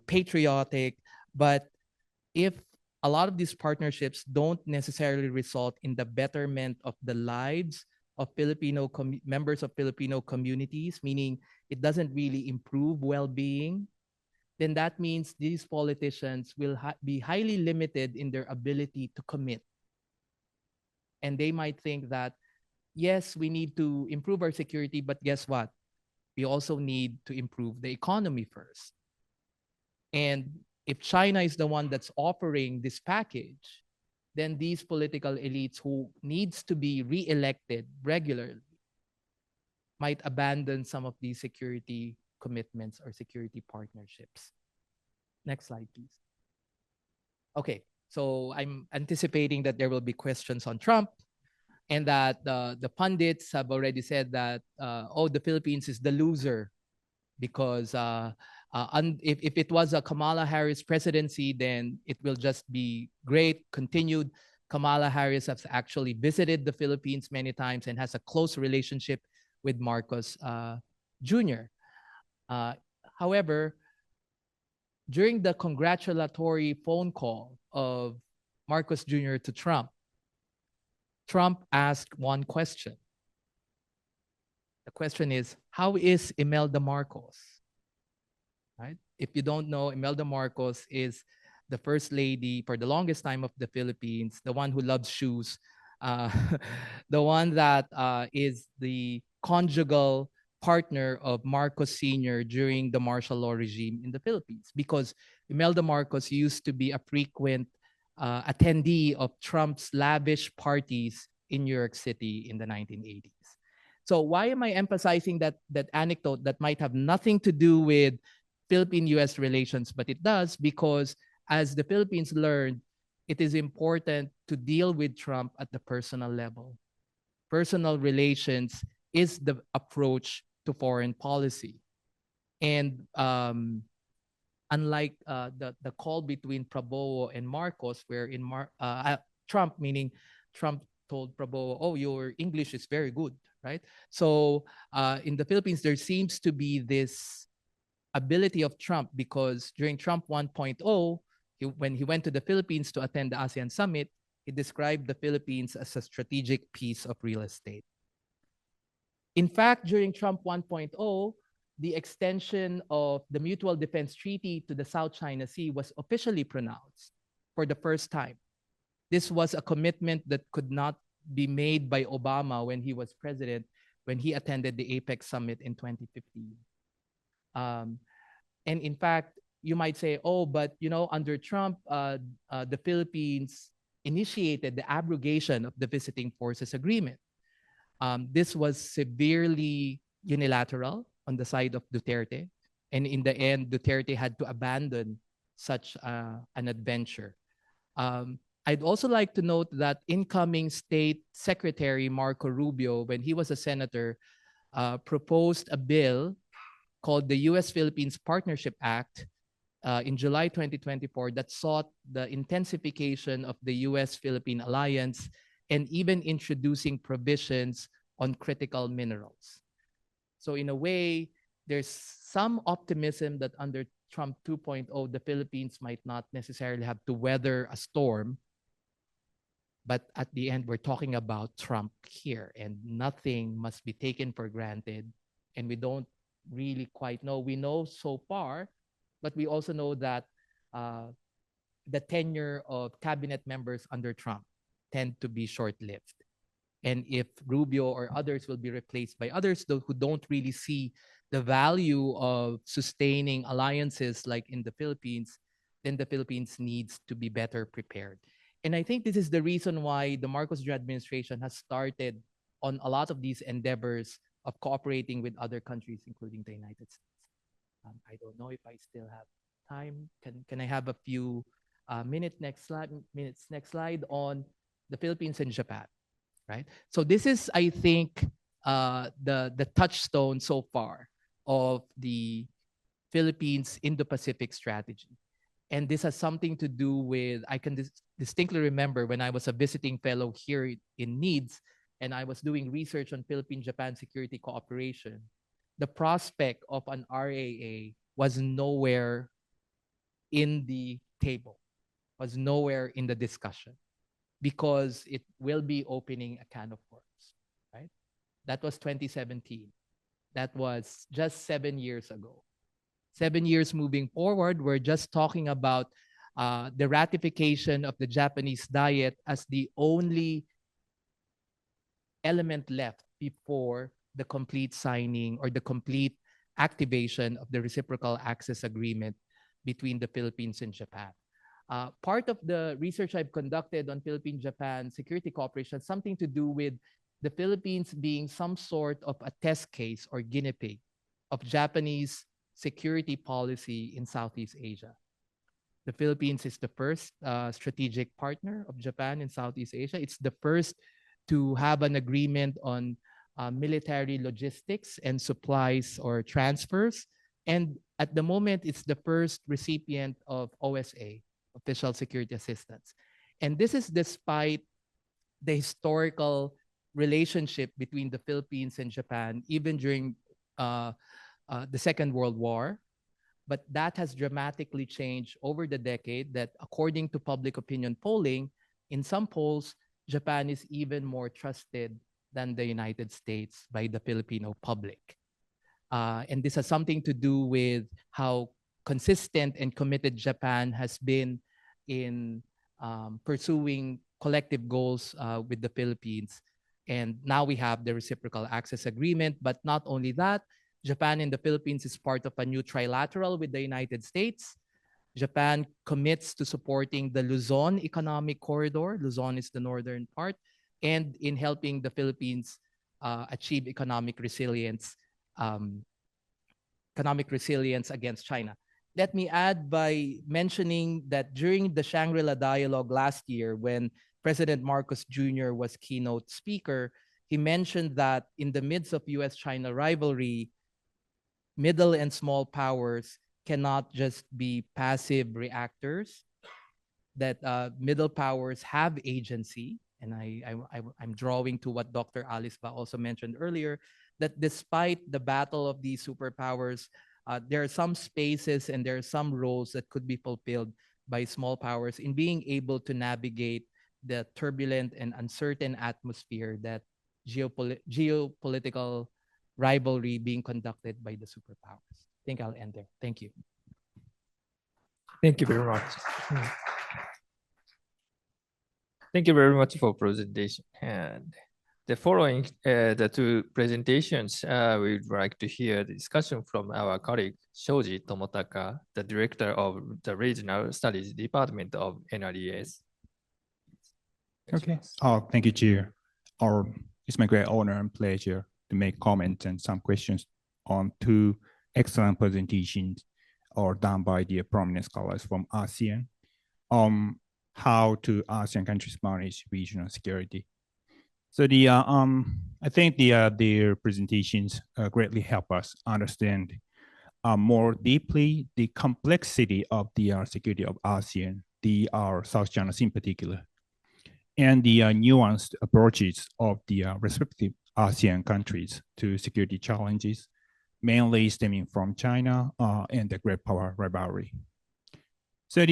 patriotic, but if a lot of these partnerships don't necessarily result in the betterment of the lives of members of Filipino communities, meaning it doesn't really improve well-being, then that means these politicians will be highly limited in their ability to commit. And they might think that, yes, we need to improve our security, but guess what? We also need to improve the economy first. And if China is the one that's offering this package, then these political elites who needs to be re-elected regularly might abandon some of these security commitments or security partnerships. Next slide, please. Okay, so I'm anticipating that there will be questions on Trump, and that the pundits have already said that, oh, the Philippines is the loser because if it was a Kamala Harris presidency, then it will just be great, continued. Kamala Harris has actually visited the Philippines many times and has a close relationship with Marcos Jr. However, during the congratulatory phone call of Marcos Jr. to Trump, Trump asked one question. The question is, how is Imelda Marcos? Right? If you don't know, Imelda Marcos is the first lady for the longest time of the Philippines, the one who loves shoes, the one that is the conjugal partner of Marcos Sr. during the martial law regime in the Philippines, because Imelda Marcos used to be a frequent attendee of Trump's lavish parties in New York City in the 1980s. So why am I emphasizing that anecdote that might have nothing to do with Philippine-US relations, but it does, because as the Philippines learned, it is important to deal with Trump at the personal level. Personal relations is the approach to foreign policy. And unlike the call between Prabowo and Marcos, where in Trump, meaning Trump told Prabowo, oh, your English is very good, right? So in the Philippines, there seems to be this ability of Trump, because during Trump 1.0, when he went to the Philippines to attend the ASEAN summit, he described the Philippines as a strategic piece of real estate. In fact, during Trump 1.0, the extension of the Mutual Defense Treaty to the South China Sea was officially pronounced for the first time. This was a commitment that could not be made by Obama when he was president, when he attended the APEC summit in 2015. And in fact, you might say, oh, but under Trump, the Philippines initiated the abrogation of the Visiting Forces Agreement. This was severely unilateral on the side of Duterte. And in the end, Duterte had to abandon such an adventure. I'd also like to note that incoming State Secretary Marco Rubio, when he was a senator, proposed a bill called the U.S.-Philippines Partnership Act in July 2024 that sought the intensification of the U.S.-Philippine alliance and even introducing provisions on critical minerals. So in a way, there's some optimism that under Trump 2.0, the Philippines might not necessarily have to weather a storm. But at the end, we're talking about Trump here, and nothing must be taken for granted. And we don't really quite know. We know so far, but we also know that the tenure of cabinet members under Trump tend to be short-lived. And if Rubio or others will be replaced by others who don't really see the value of sustaining alliances like in the Philippines, then the Philippines needs to be better prepared. And I think this is the reason why the Marcos Jr. administration has started on a lot of these endeavors of cooperating with other countries, including the United States. I don't know if I still have time. Can I have a few minutes next slide on the Philippines and Japan, right? So this is, I think, the touchstone so far of the Philippines Indo-Pacific strategy. And this has something to do with, I can distinctly remember when I was a visiting fellow here in NIDS, and I was doing research on Philippine-Japan security cooperation. The prospect of an RAA was nowhere in the table, was nowhere in the discussion, because it will be opening a can of worms, right? That was 2017. That was just 7 years ago. 7 years moving forward, we're just talking about the ratification of the Japanese Diet as the only element left before the complete signing or the complete activation of the reciprocal access agreement between the Philippines and Japan. Part of the research I've conducted on Philippine-Japan security cooperation has something to do with the Philippines being some sort of a test case or guinea pig of Japanese security policy in Southeast Asia. The Philippines is the first strategic partner of Japan in Southeast Asia. It's the first to have an agreement on military logistics and supplies or transfers. And at the moment, it's the first recipient of OSA, Official Security Assistance. And this is despite the historical relationship between the Philippines and Japan, even during the Second World War. But that has dramatically changed over the decade, that according to public opinion polling, in some polls, Japan is even more trusted than the United States by the Filipino public. And this has something to do with how consistent and committed Japan has been in pursuing collective goals with the Philippines. And now we have the reciprocal access agreement. But not only that, Japan and the Philippines is part of a new trilateral with the United States. Japan commits to supporting the Luzon Economic Corridor. Luzon is the northern part, and in helping the Philippines achieve economic resilience against China. Let me add by mentioning that during the Shangri-La Dialogue last year, when President Marcos Jr. was keynote speaker, he mentioned that in the midst of US-China rivalry, middle and small powers cannot just be passive reactors, that middle powers have agency. And I'm drawing to what Dr. Alice Ba also mentioned earlier, that despite the battle of these superpowers, there are some spaces and there are some roles that could be fulfilled by small powers in being able to navigate the turbulent and uncertain atmosphere that geopolitical rivalry being conducted by the superpowers. I think I'll end there. Thank you. Thank you very much. Thank you very much for presentation. And the following, the two presentations, we would like to hear the discussion from our colleague, SHOJI Tomotaka, the Director of the Regional Studies Department of NIDS. Okay. Oh, thank you, Chair. It's my great honor and pleasure to make comments and some questions on two excellent presentations done by the prominent scholars from ASEAN. How to ASEAN countries manage regional security. So I think their presentations greatly help us understand more deeply the complexity of the security of ASEAN, the South China Sea in particular, and the nuanced approaches of the respective ASEAN countries to security challenges, mainly stemming from China and the great power rivalry. So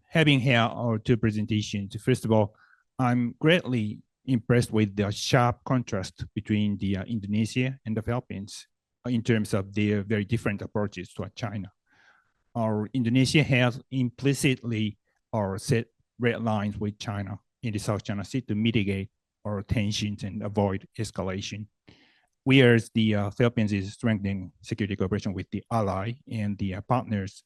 having here our two presentations, first of all, I'm greatly impressed with the sharp contrast between the Indonesia and the Philippines in terms of their very different approaches to China. Indonesia has implicitly set red lines with China in the South China Sea to mitigate tensions and avoid escalation, whereas the Philippines is strengthening security cooperation with the ally and the partners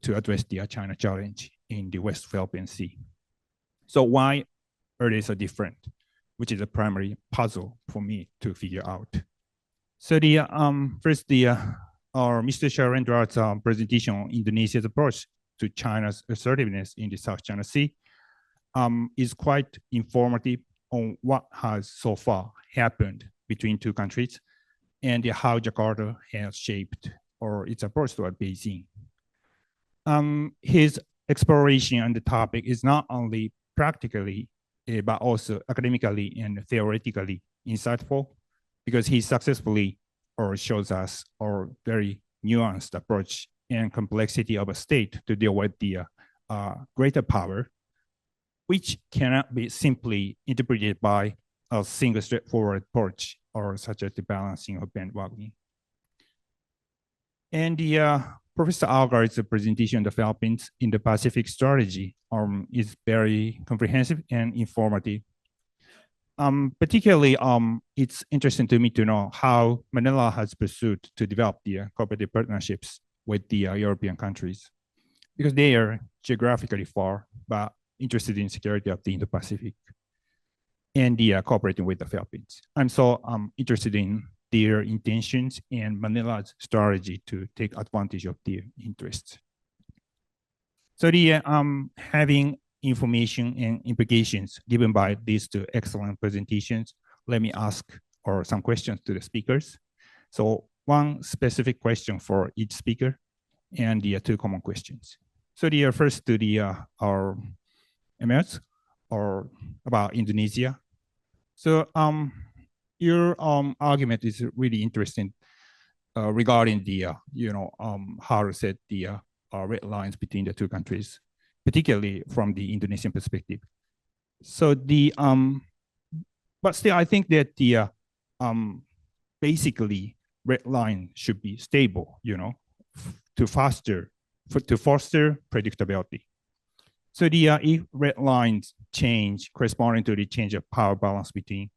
to address the China challenge in the West Philippine Sea. So why are they so different, which is a primary puzzle for me to figure out. So first, Mr. Shailendra's presentation on Indonesia's approach to China's assertiveness in the South China Sea is quite informative on what has so far happened between two countries and how Jakarta has shaped its approach toward Beijing. His exploration on the topic is not only practically, but also academically and theoretically insightful, because he successfully shows us a very nuanced approach and complexity of a state to deal with the greater power, which cannot be simply interpreted by a single straightforward approach such as the balancing of bandwagoning. And Professor Arugay's presentation on the Philippines Indo-Pacific strategy is very comprehensive and informative. Particularly, it's interesting to me to know how Manila has pursued to develop the cooperative partnerships with the European countries, because they are geographically far, but interested in security of the Indo-Pacific and cooperating with the Philippines. I'm so interested in their intentions and Manila's strategy to take advantage of their interests. So having information and implications given by these two excellent presentations, let me ask some questions to the speakers. So one specific question for each speaker and the two common questions. So first to our Emirza about Indonesia. So your argument is really interesting regarding the how to set the red lines between the two countries, particularly from the Indonesian perspective. So but still, I think that the basically red line should be stable, to foster predictability. So if red lines change corresponding to the change of power balance between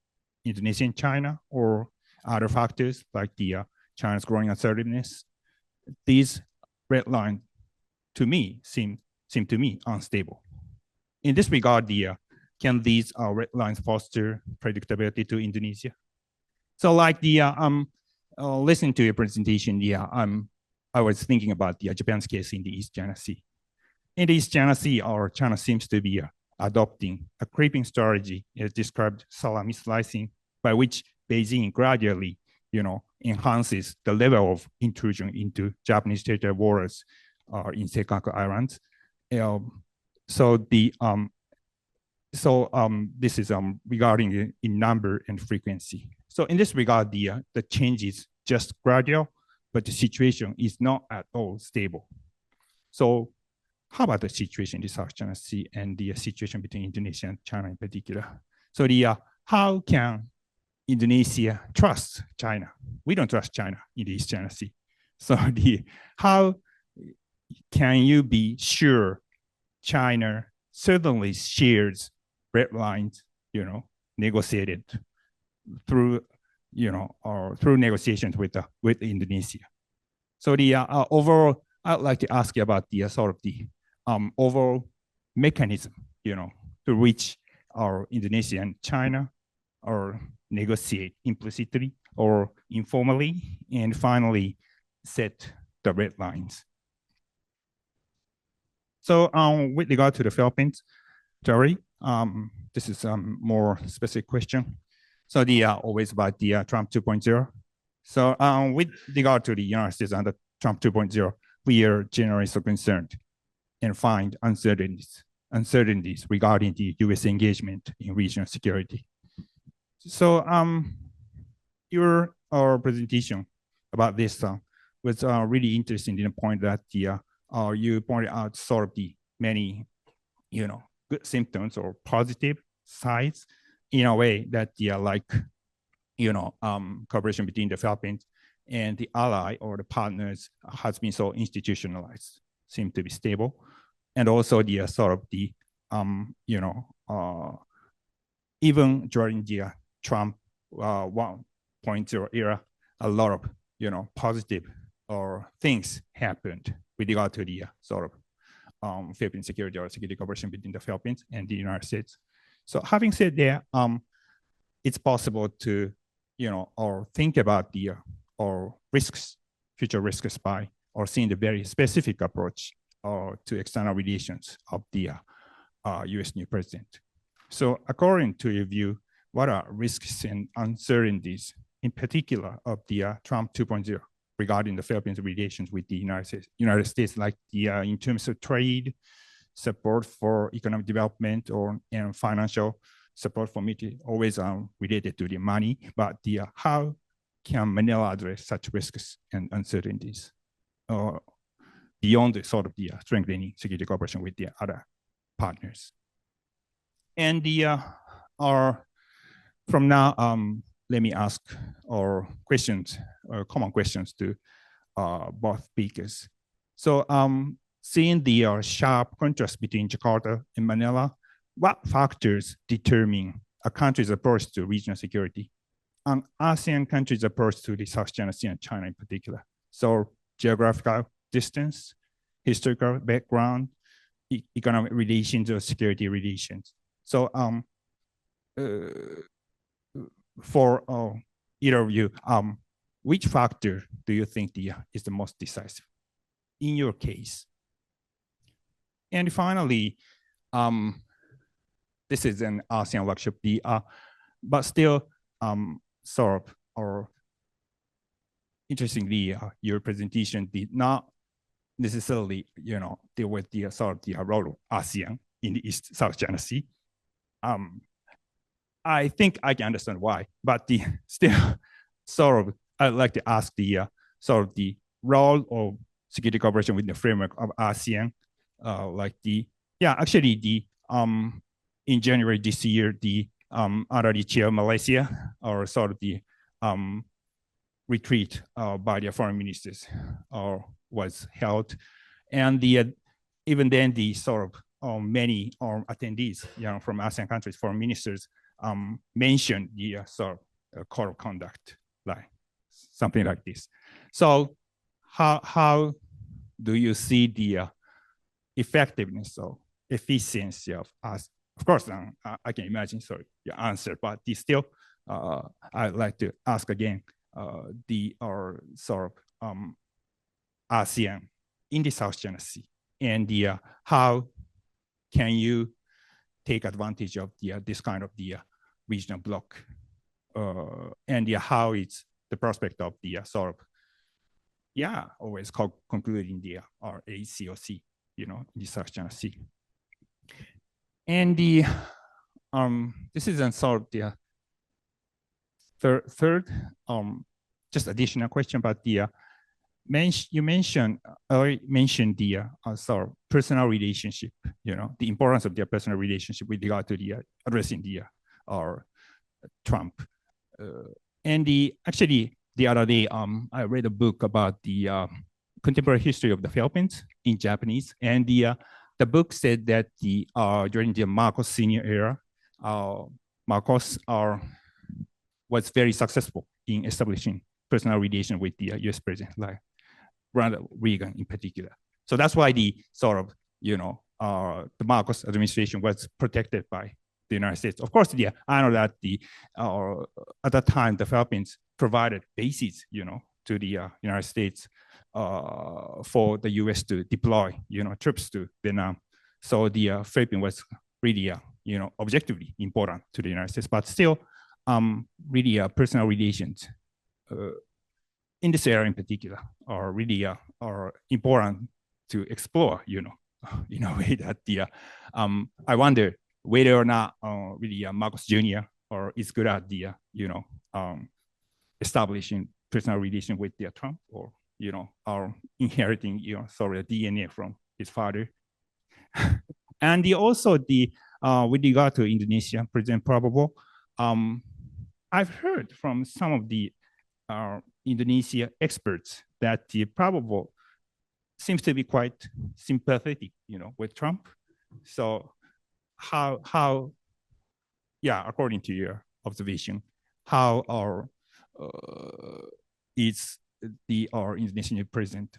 Indonesia and China or other factors like the China's growing assertiveness, these red lines to me seem to me unstable. In this regard, can these red lines foster predictability to Indonesia? So like listening to your presentation, I was thinking about Japan's case in the East China Sea. In the East China Sea, China seems to be adopting a creeping strategy, as described salami slicing, by which Beijing gradually, enhances the level of intrusion into Japanese territorial waters in Senkaku Islands. This is regarding in number and frequency. So in this regard, the change is just gradual, but the situation is not at all stable. So how about the situation in the South China Sea and the situation between Indonesia and China in particular? So how can Indonesia trust China? We don't trust China in the East China Sea. So how can you be sure China certainly shares red lines, negotiated through, or through negotiations with Indonesia. So the overall, I'd like to ask you about the sort of the overall mechanism, to which our Indonesia and China or negotiate implicitly or informally, and finally set the red lines. So with regard to the Philippines, Terry, this is a more specific question. So the always about the Trump 2.0. So with regard to the United States under Trump 2.0, we are generally so concerned and find uncertainties regarding the US engagement in regional security. So your presentation about this was really interesting in the point that you pointed out sort of the many, good symptoms or positive sides in a way that cooperation between the Philippines and the ally or the partners has been so institutionalized, seem to be stable. And also the sort of the, even during the Trump 1.0 era, a lot of, positive or things happened with regard to the sort of Philippine security or security cooperation between the Philippines and the United States. So having said that, it's possible to, or think about the or risks, future risks by, or seeing the very specific approach to external relations of the US new president. So according to your view, what are risks and uncertainties in particular of the Trump 2.0 regarding the Philippines' relations with the United States, like the in terms of trade, support for economic development, and financial support for military, always related to the money, but the how can Manila address such risks and uncertainties beyond the sort of the strengthening security cooperation with the other partners? And the from now, let me ask questions, common questions to both speakers. So seeing the sharp contrast between Jakarta and Manila, what factors determine a country's approach to regional security and ASEAN countries' approach to the South China Sea and China in particular? So geographical distance, historical background, economic relations, or security relations. So for either of you, which factor do you think is the most decisive in your case? And finally, this is an ASEAN workshop, but still sort of, or interestingly, your presentation did not necessarily, deal with the sort of the role of ASEAN in the East South China Sea. I think I can understand why, but still sort of, I'd like to ask the sort of the role of security cooperation within the framework of ASEAN, in January this year, the honorary chair of Malaysia, or sort of the retreat by their foreign ministers was held. And even then the sort of many attendees from ASEAN countries, foreign ministers, mentioned the sort of code of conduct, like something like this. So how do you see the effectiveness or efficiency of us? Of course, I can imagine your answer, but still, I'd like to ask again sort of ASEAN in the South China Sea, and how can you take advantage of this kind of the regional bloc, and how it's the prospect of the sort of, always concluding the ACOC, in the South China Sea. And this is sort of the third, just additional question, but you mentioned the sort of personal relationship, the importance of their personal relationship with regard to the addressing the Trump. And actually the other day, I read a book about the contemporary history of the Philippines in Japanese, and the book said that during the Marcos Sr. era, Marcos was very successful in establishing personal relation with the US president, like Ronald Reagan in particular. So that's why the sort of, the Marcos administration was protected by the United States. Of course, I know that at that time, the Philippines provided bases, to the United States for the US to deploy, troops to Vietnam. So the Philippines was really, objectively important to the United States, but still, really personal relations in this area in particular are really are important to explore, in a way that I wonder whether or not really Marcos Jr. or is good at the, establishing personal relation with the Trump, or, are inheriting, sort of DNA from his father. And also with regard to Indonesia, President Prabowo, I've heard from some of the Indonesia experts that the Prabowo seems to be quite sympathetic, with Trump. So how, according to your observation, how is our Indonesian president,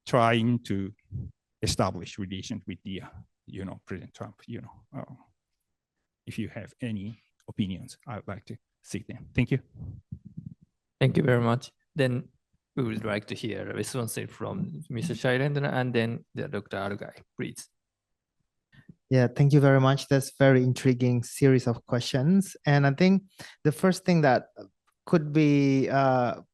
trying to establish relations with the, President Trump, if you have any opinions, I would like to see them. Thank you. Thank you very much. Then we would like to hear a response from Mr. Syailendra and then Dr. Arugay, please. Yeah, thank you very much. That's very intriguing series of questions. And I think the first thing that could be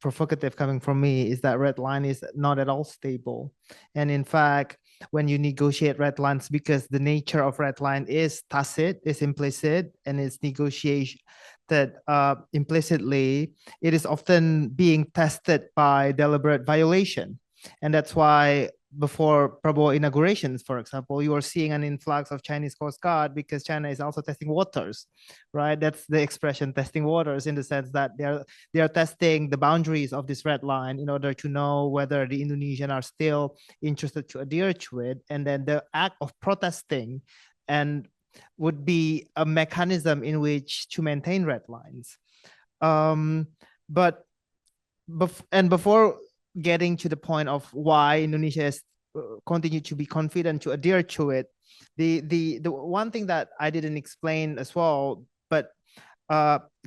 provocative coming from me is that red line is not at all stable. And in fact, when you negotiate red lines, because the nature of red line is tacit, is implicit, and it's negotiation that implicitly, it is often being tested by deliberate violation. And that's why before Prabowo inaugurations, for example, you are seeing an influx of Chinese Coast Guard because China is also testing waters, right? That's the expression, testing waters, in the sense that they are testing the boundaries of this red line in order to know whether the Indonesian are still interested to adhere to it. And then the act of protesting and would be a mechanism in which to maintain red lines. Before getting to the point of why Indonesia has continued to be confident to adhere to it, the one thing that I didn't explain as well, but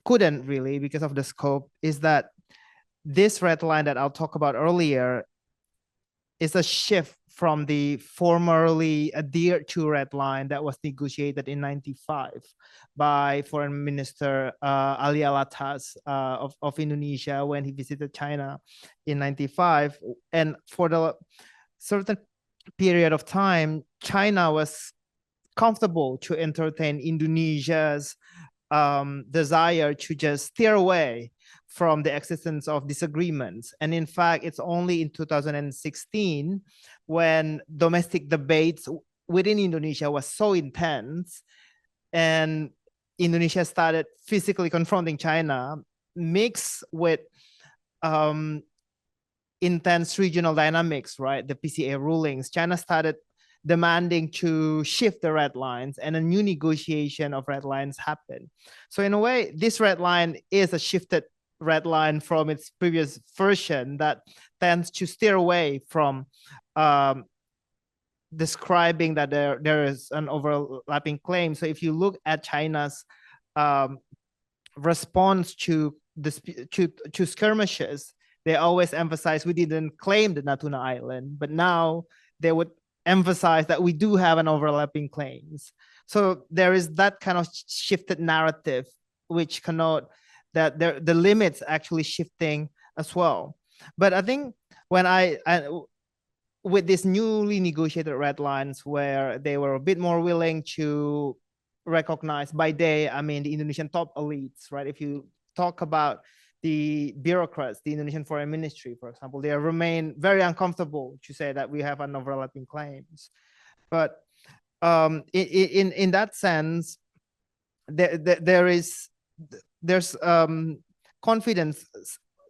couldn't really because of the scope, is that this red line that I'll talk about earlier is a shift from the formerly adhered to red line that was negotiated in 95 by Foreign Minister Ali Alatas of Indonesia when he visited China in 95. And for the certain period of time, China was comfortable to entertain Indonesia's desire to just steer away from the existence of disagreements. And in fact, it's only in 2016 when domestic debates within Indonesia was so intense and Indonesia started physically confronting China, mixed with intense regional dynamics, right? The PCA rulings, China started demanding to shift the red lines, and a new negotiation of red lines happened. So in a way, this red line is a shifted red line from its previous version that tends to steer away from describing that there is an overlapping claim. So if you look at China's response to skirmishes, they always emphasize we didn't claim the Natuna Island, but now they would emphasize that we do have an overlapping claims. So there is that kind of shifted narrative, which connote that the limits actually shifting as well. But I think when I with these newly negotiated red lines, where they were a bit more willing to recognize, by they, I mean the Indonesian top elites, right? If you talk about the bureaucrats, the Indonesian Foreign Ministry, for example, they remain very uncomfortable to say that we have an overlapping claims. But in that sense, there's confidence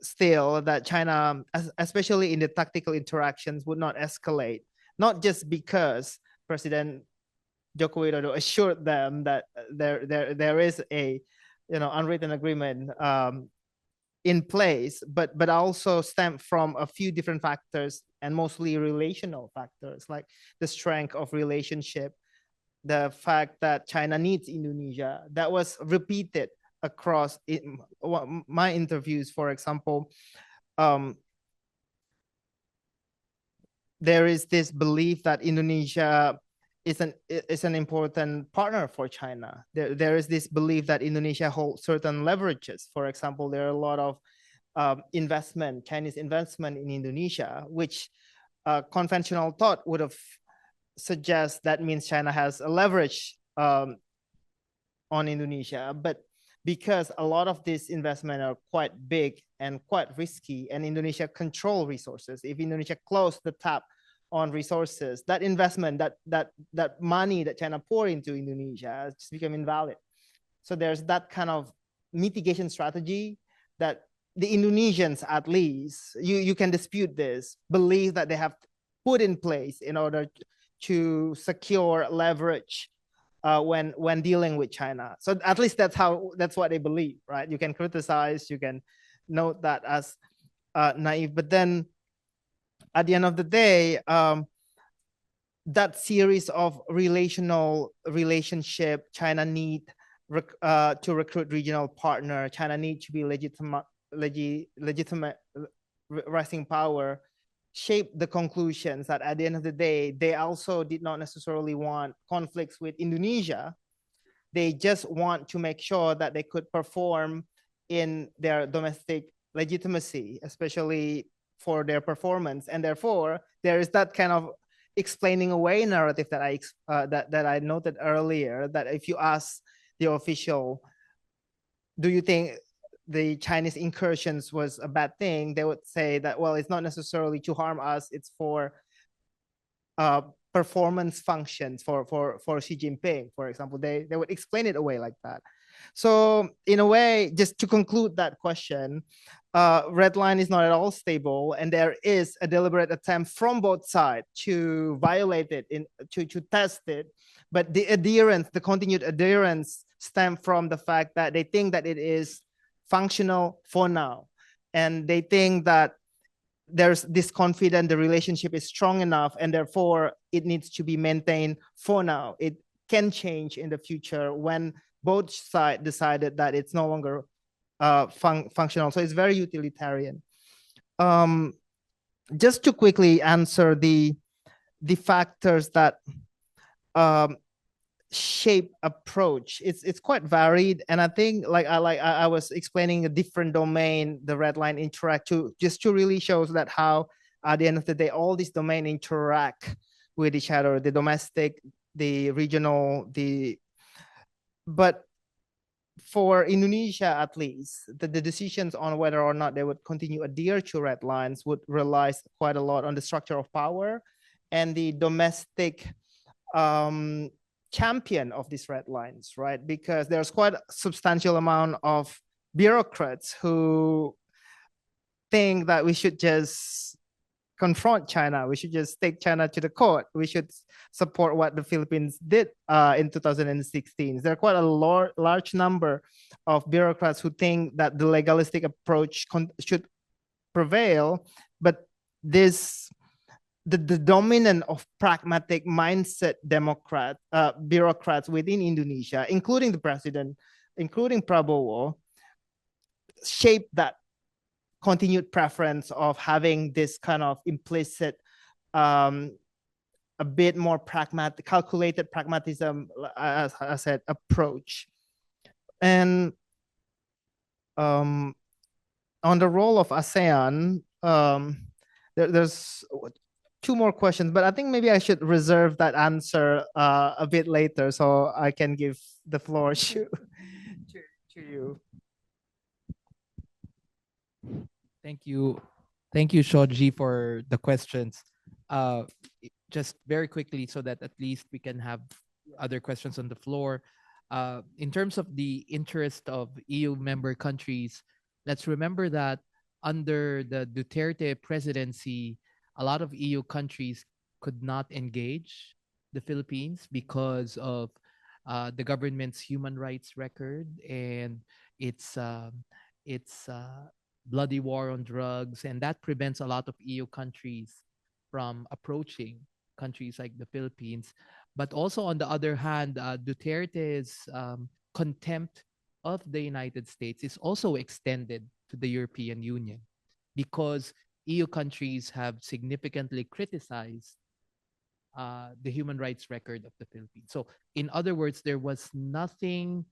still that China, especially in the tactical interactions, would not escalate, not just because President Joko Widodo assured them that there is a, unwritten agreement in place, but also stem from a few different factors and mostly relational factors, like the strength of relationship, the fact that China needs Indonesia. That was repeated across my interviews. For example, there is this belief that Indonesia is an important partner for China. There is this belief that Indonesia holds certain leverages. For example, there are a lot of Chinese investment in Indonesia, which conventional thought would have suggest that means China has a leverage on Indonesia. But because a lot of these investment are quite big and quite risky, and Indonesia control resources, if Indonesia close the tap on resources, that investment, that money that China pour into Indonesia just become invalid. So there's that kind of mitigation strategy that the Indonesians, at least, you can dispute this, believe that they have put in place in order to secure leverage when dealing with China. So at least that's what they believe, right? You can criticize, you can note that as naive, but then at the end of the day, that series of relationship, China need to recruit regional partner, China need to be legitimate rising power, shape the conclusions that at the end of the day, they also did not necessarily want conflicts with Indonesia. They just want to make sure that they could perform in their domestic legitimacy, especially for their performance. And therefore, there is that kind of explaining away narrative that I noted earlier, that if you ask the official, do you think the Chinese incursions was a bad thing, they would say that, well, it's not necessarily to harm us, it's for performance functions for Xi Jinping, for example. They would explain it away like that. So in a way, just to conclude that question, Redline is not at all stable, and there is a deliberate attempt from both sides to violate it, to test it. But the continued adherence stem from the fact that they think that it is functional for now. And they think that there's this confidence, the relationship is strong enough, and therefore it needs to be maintained for now. It can change in the future when both sides decided that it's no longer functional. So it's very utilitarian. Just to quickly answer the factors that shape approach, it's quite varied, and I think I was explaining a different domain the Redline interact to, just to really show that how at the end of the day all these domains interact with each other, the domestic, the regional, but for Indonesia at least, the decisions on whether or not they would continue adhere to Redlines would rely quite a lot on the structure of power and the domestic champion of these Redlines, right? Because there's quite a substantial amount of bureaucrats who think that we should just confront China, we should just take China to the court, we should support what the Philippines did in 2016. There are quite a large number of bureaucrats who think that the legalistic approach should prevail, but the dominant of pragmatic mindset bureaucrats within Indonesia, including the president, including Prabowo, shape that continued preference of having this kind of implicit, a bit more pragmatic, calculated pragmatism, as I said, approach. And on the role of ASEAN, there's two more questions, but I think maybe I should reserve that answer a bit later so I can give the floor to you. Thank you, SHOJI, for the questions. Just very quickly, so that at least we can have other questions on the floor. In terms of the interest of EU member countries, let's remember that under the Duterte presidency, a lot of EU countries could not engage the Philippines because of the government's human rights record and its bloody war on drugs, and that prevents a lot of EU countries from approaching countries like the Philippines. But also, on the other hand, Duterte's contempt of the United States is also extended to the European Union because EU countries have significantly criticized the human rights record of the Philippines. So, in other words, there was nothing,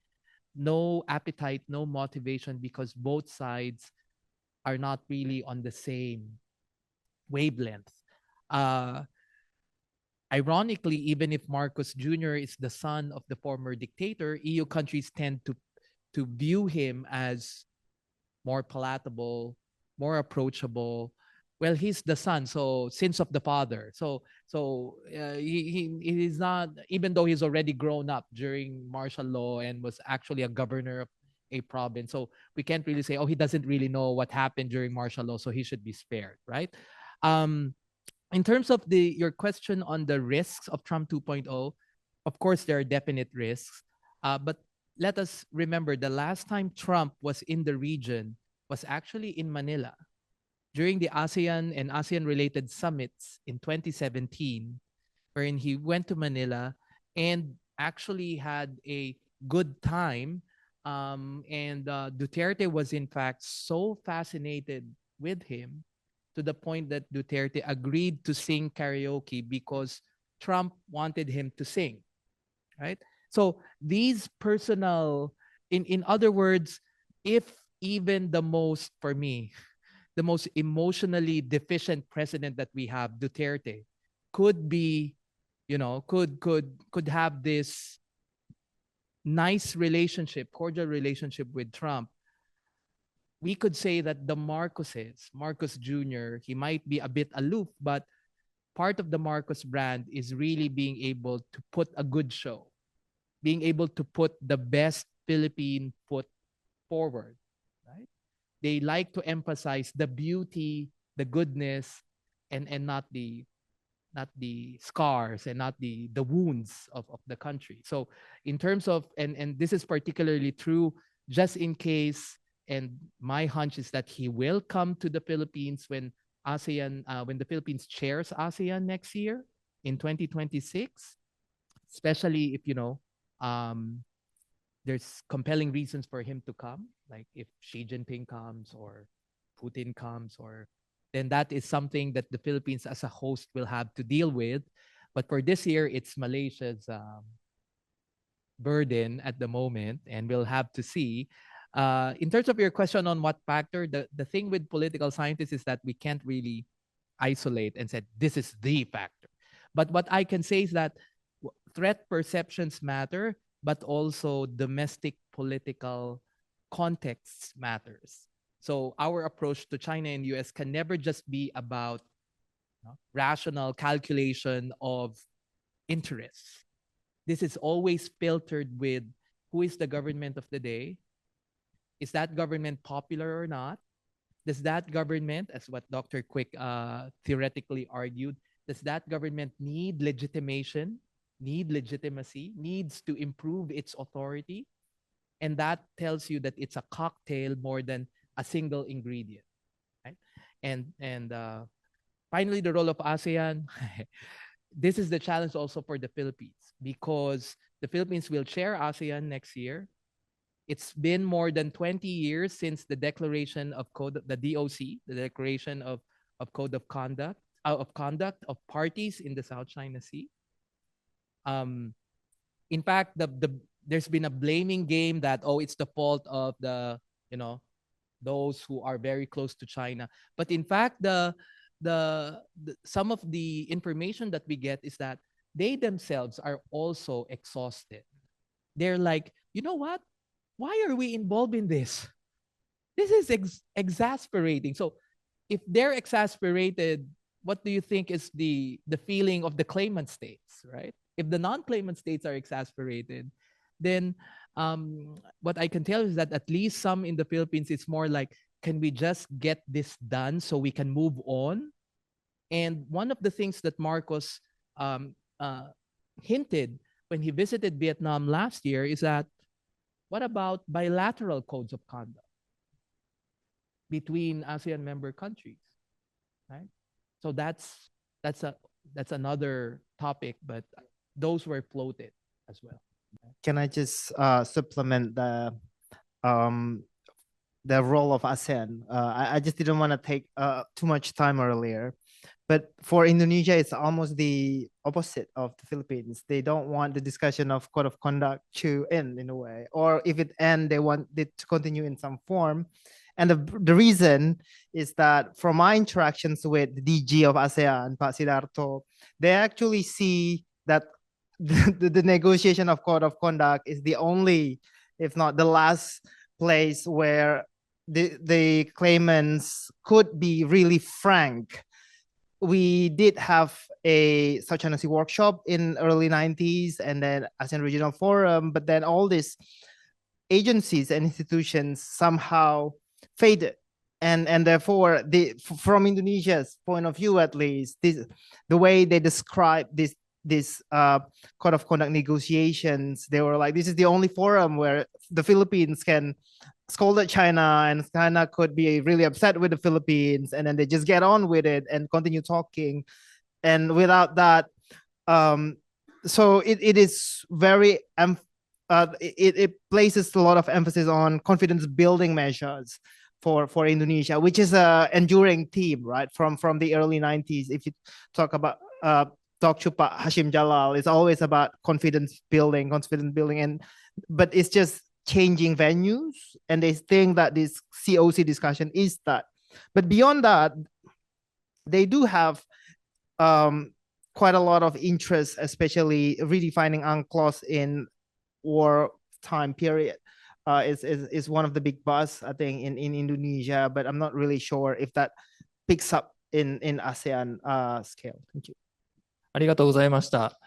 no appetite, no motivation because both sides are not really on the same wavelength. Ironically, even if Marcos Jr. is the son of the former dictator, EU countries tend to view him as more palatable, more approachable. Well, he's the son, so sins of the father. He is not, even though he's already grown up during martial law and was actually a governor of a province. So we can't really say, oh, he doesn't really know what happened during martial law, so he should be spared, right? In terms of your question on the risks of Trump 2.0, of course, there are definite risks. But let us remember the last time Trump was in the region was actually in Manila during the ASEAN and ASEAN-related summits in 2017, wherein he went to Manila and actually had a good time. Duterte was, in fact, so fascinated with him to the point that Duterte agreed to sing karaoke because Trump wanted him to sing, right? So these personal, in other words, if even the most, for me, the most emotionally deficient president that we have, Duterte, could be, could have this nice relationship, cordial relationship with Trump, we could say that the Marcoses, Marcos Jr., he might be a bit aloof, but part of the Marcos brand is really being able to put a good show, being able to put the best Philippine foot forward, right? They like to emphasize the beauty, the goodness, and not the scars and not the wounds of the country. So in terms of, and this is particularly true just in case, and my hunch is that he will come to the Philippines when when the Philippines chairs ASEAN next year in 2026, especially if, there's compelling reasons for him to come, like if Xi Jinping comes or Putin comes, or then that is something that the Philippines as a host will have to deal with. But for this year, it's Malaysia's burden at the moment, and we'll have to see. In terms of your question on what factor, the thing with political scientists is that we can't really isolate and say this is the factor. But what I can say is that threat perceptions matter, but also domestic political contexts matters. So our approach to China and US can never just be about rational calculation of interests. This is always filtered with who is the government of the day. Is that government popular or not? Does that government, as what Dr. Quick theoretically argued, does that government need legitimation, need legitimacy, needs to improve its authority? And that tells you that it's a cocktail more than a single ingredient, right? And finally, the role of ASEAN. This is the challenge also for the Philippines because the Philippines will chair ASEAN next year. It's been more than 20 years since the declaration of the DOC, the declaration of code of conduct of parties in the South China Sea. In fact, there's been a blaming game that it's the fault of those who are very close to China. But in fact, some of the information that we get is that they themselves are also exhausted. They're like, you know what? Why are we involved in this? This is exasperating. So if they're exasperated, what do you think is the feeling of the claimant states, right? If the non-claimant states are exasperated, then what I can tell you is that at least some in the Philippines, it's more like, can we just get this done so we can move on? And one of the things that Marcos hinted when he visited Vietnam last year is that what about bilateral codes of conduct between ASEAN member countries, right? So that's another topic, but those were floated as well. Can I just supplement the role of ASEAN? I just didn't want to take too much time earlier. But for Indonesia, it's almost the opposite of the Philippines. They don't want the discussion of code of conduct to end in a way, or if it ends, they want it to continue in some form. And the reason is that from my interactions with the DG of ASEAN, Pak Sidarto, they actually see that the negotiation of code of conduct is the only, if not the last place where the claimants could be really frank. We did have a Syailendra workshop in early 90s and then ASEAN Regional Forum, but then all these agencies and institutions somehow faded. And therefore, from Indonesia's point of view, at least, the way they describe this code of conduct negotiations, they were like, this is the only forum where the Philippines can scold at China and China could be really upset with the Philippines, and then they just get on with it and continue talking. And without that, so it is very, it places a lot of emphasis on confidence building measures for Indonesia, which is an enduring theme, right? From the early 90s. If you talk about talk to Pak Hashim Jalal, it's always about confidence building, but it's just changing venues, and they think that this COC discussion is that. But beyond that, they do have quite a lot of interest, especially redefining UNCLOS in wartime period. Is one of the big buzz, I think, in Indonesia, but I'm not really sure if that picks up in ASEAN scale. Thank you. ありがとうございました。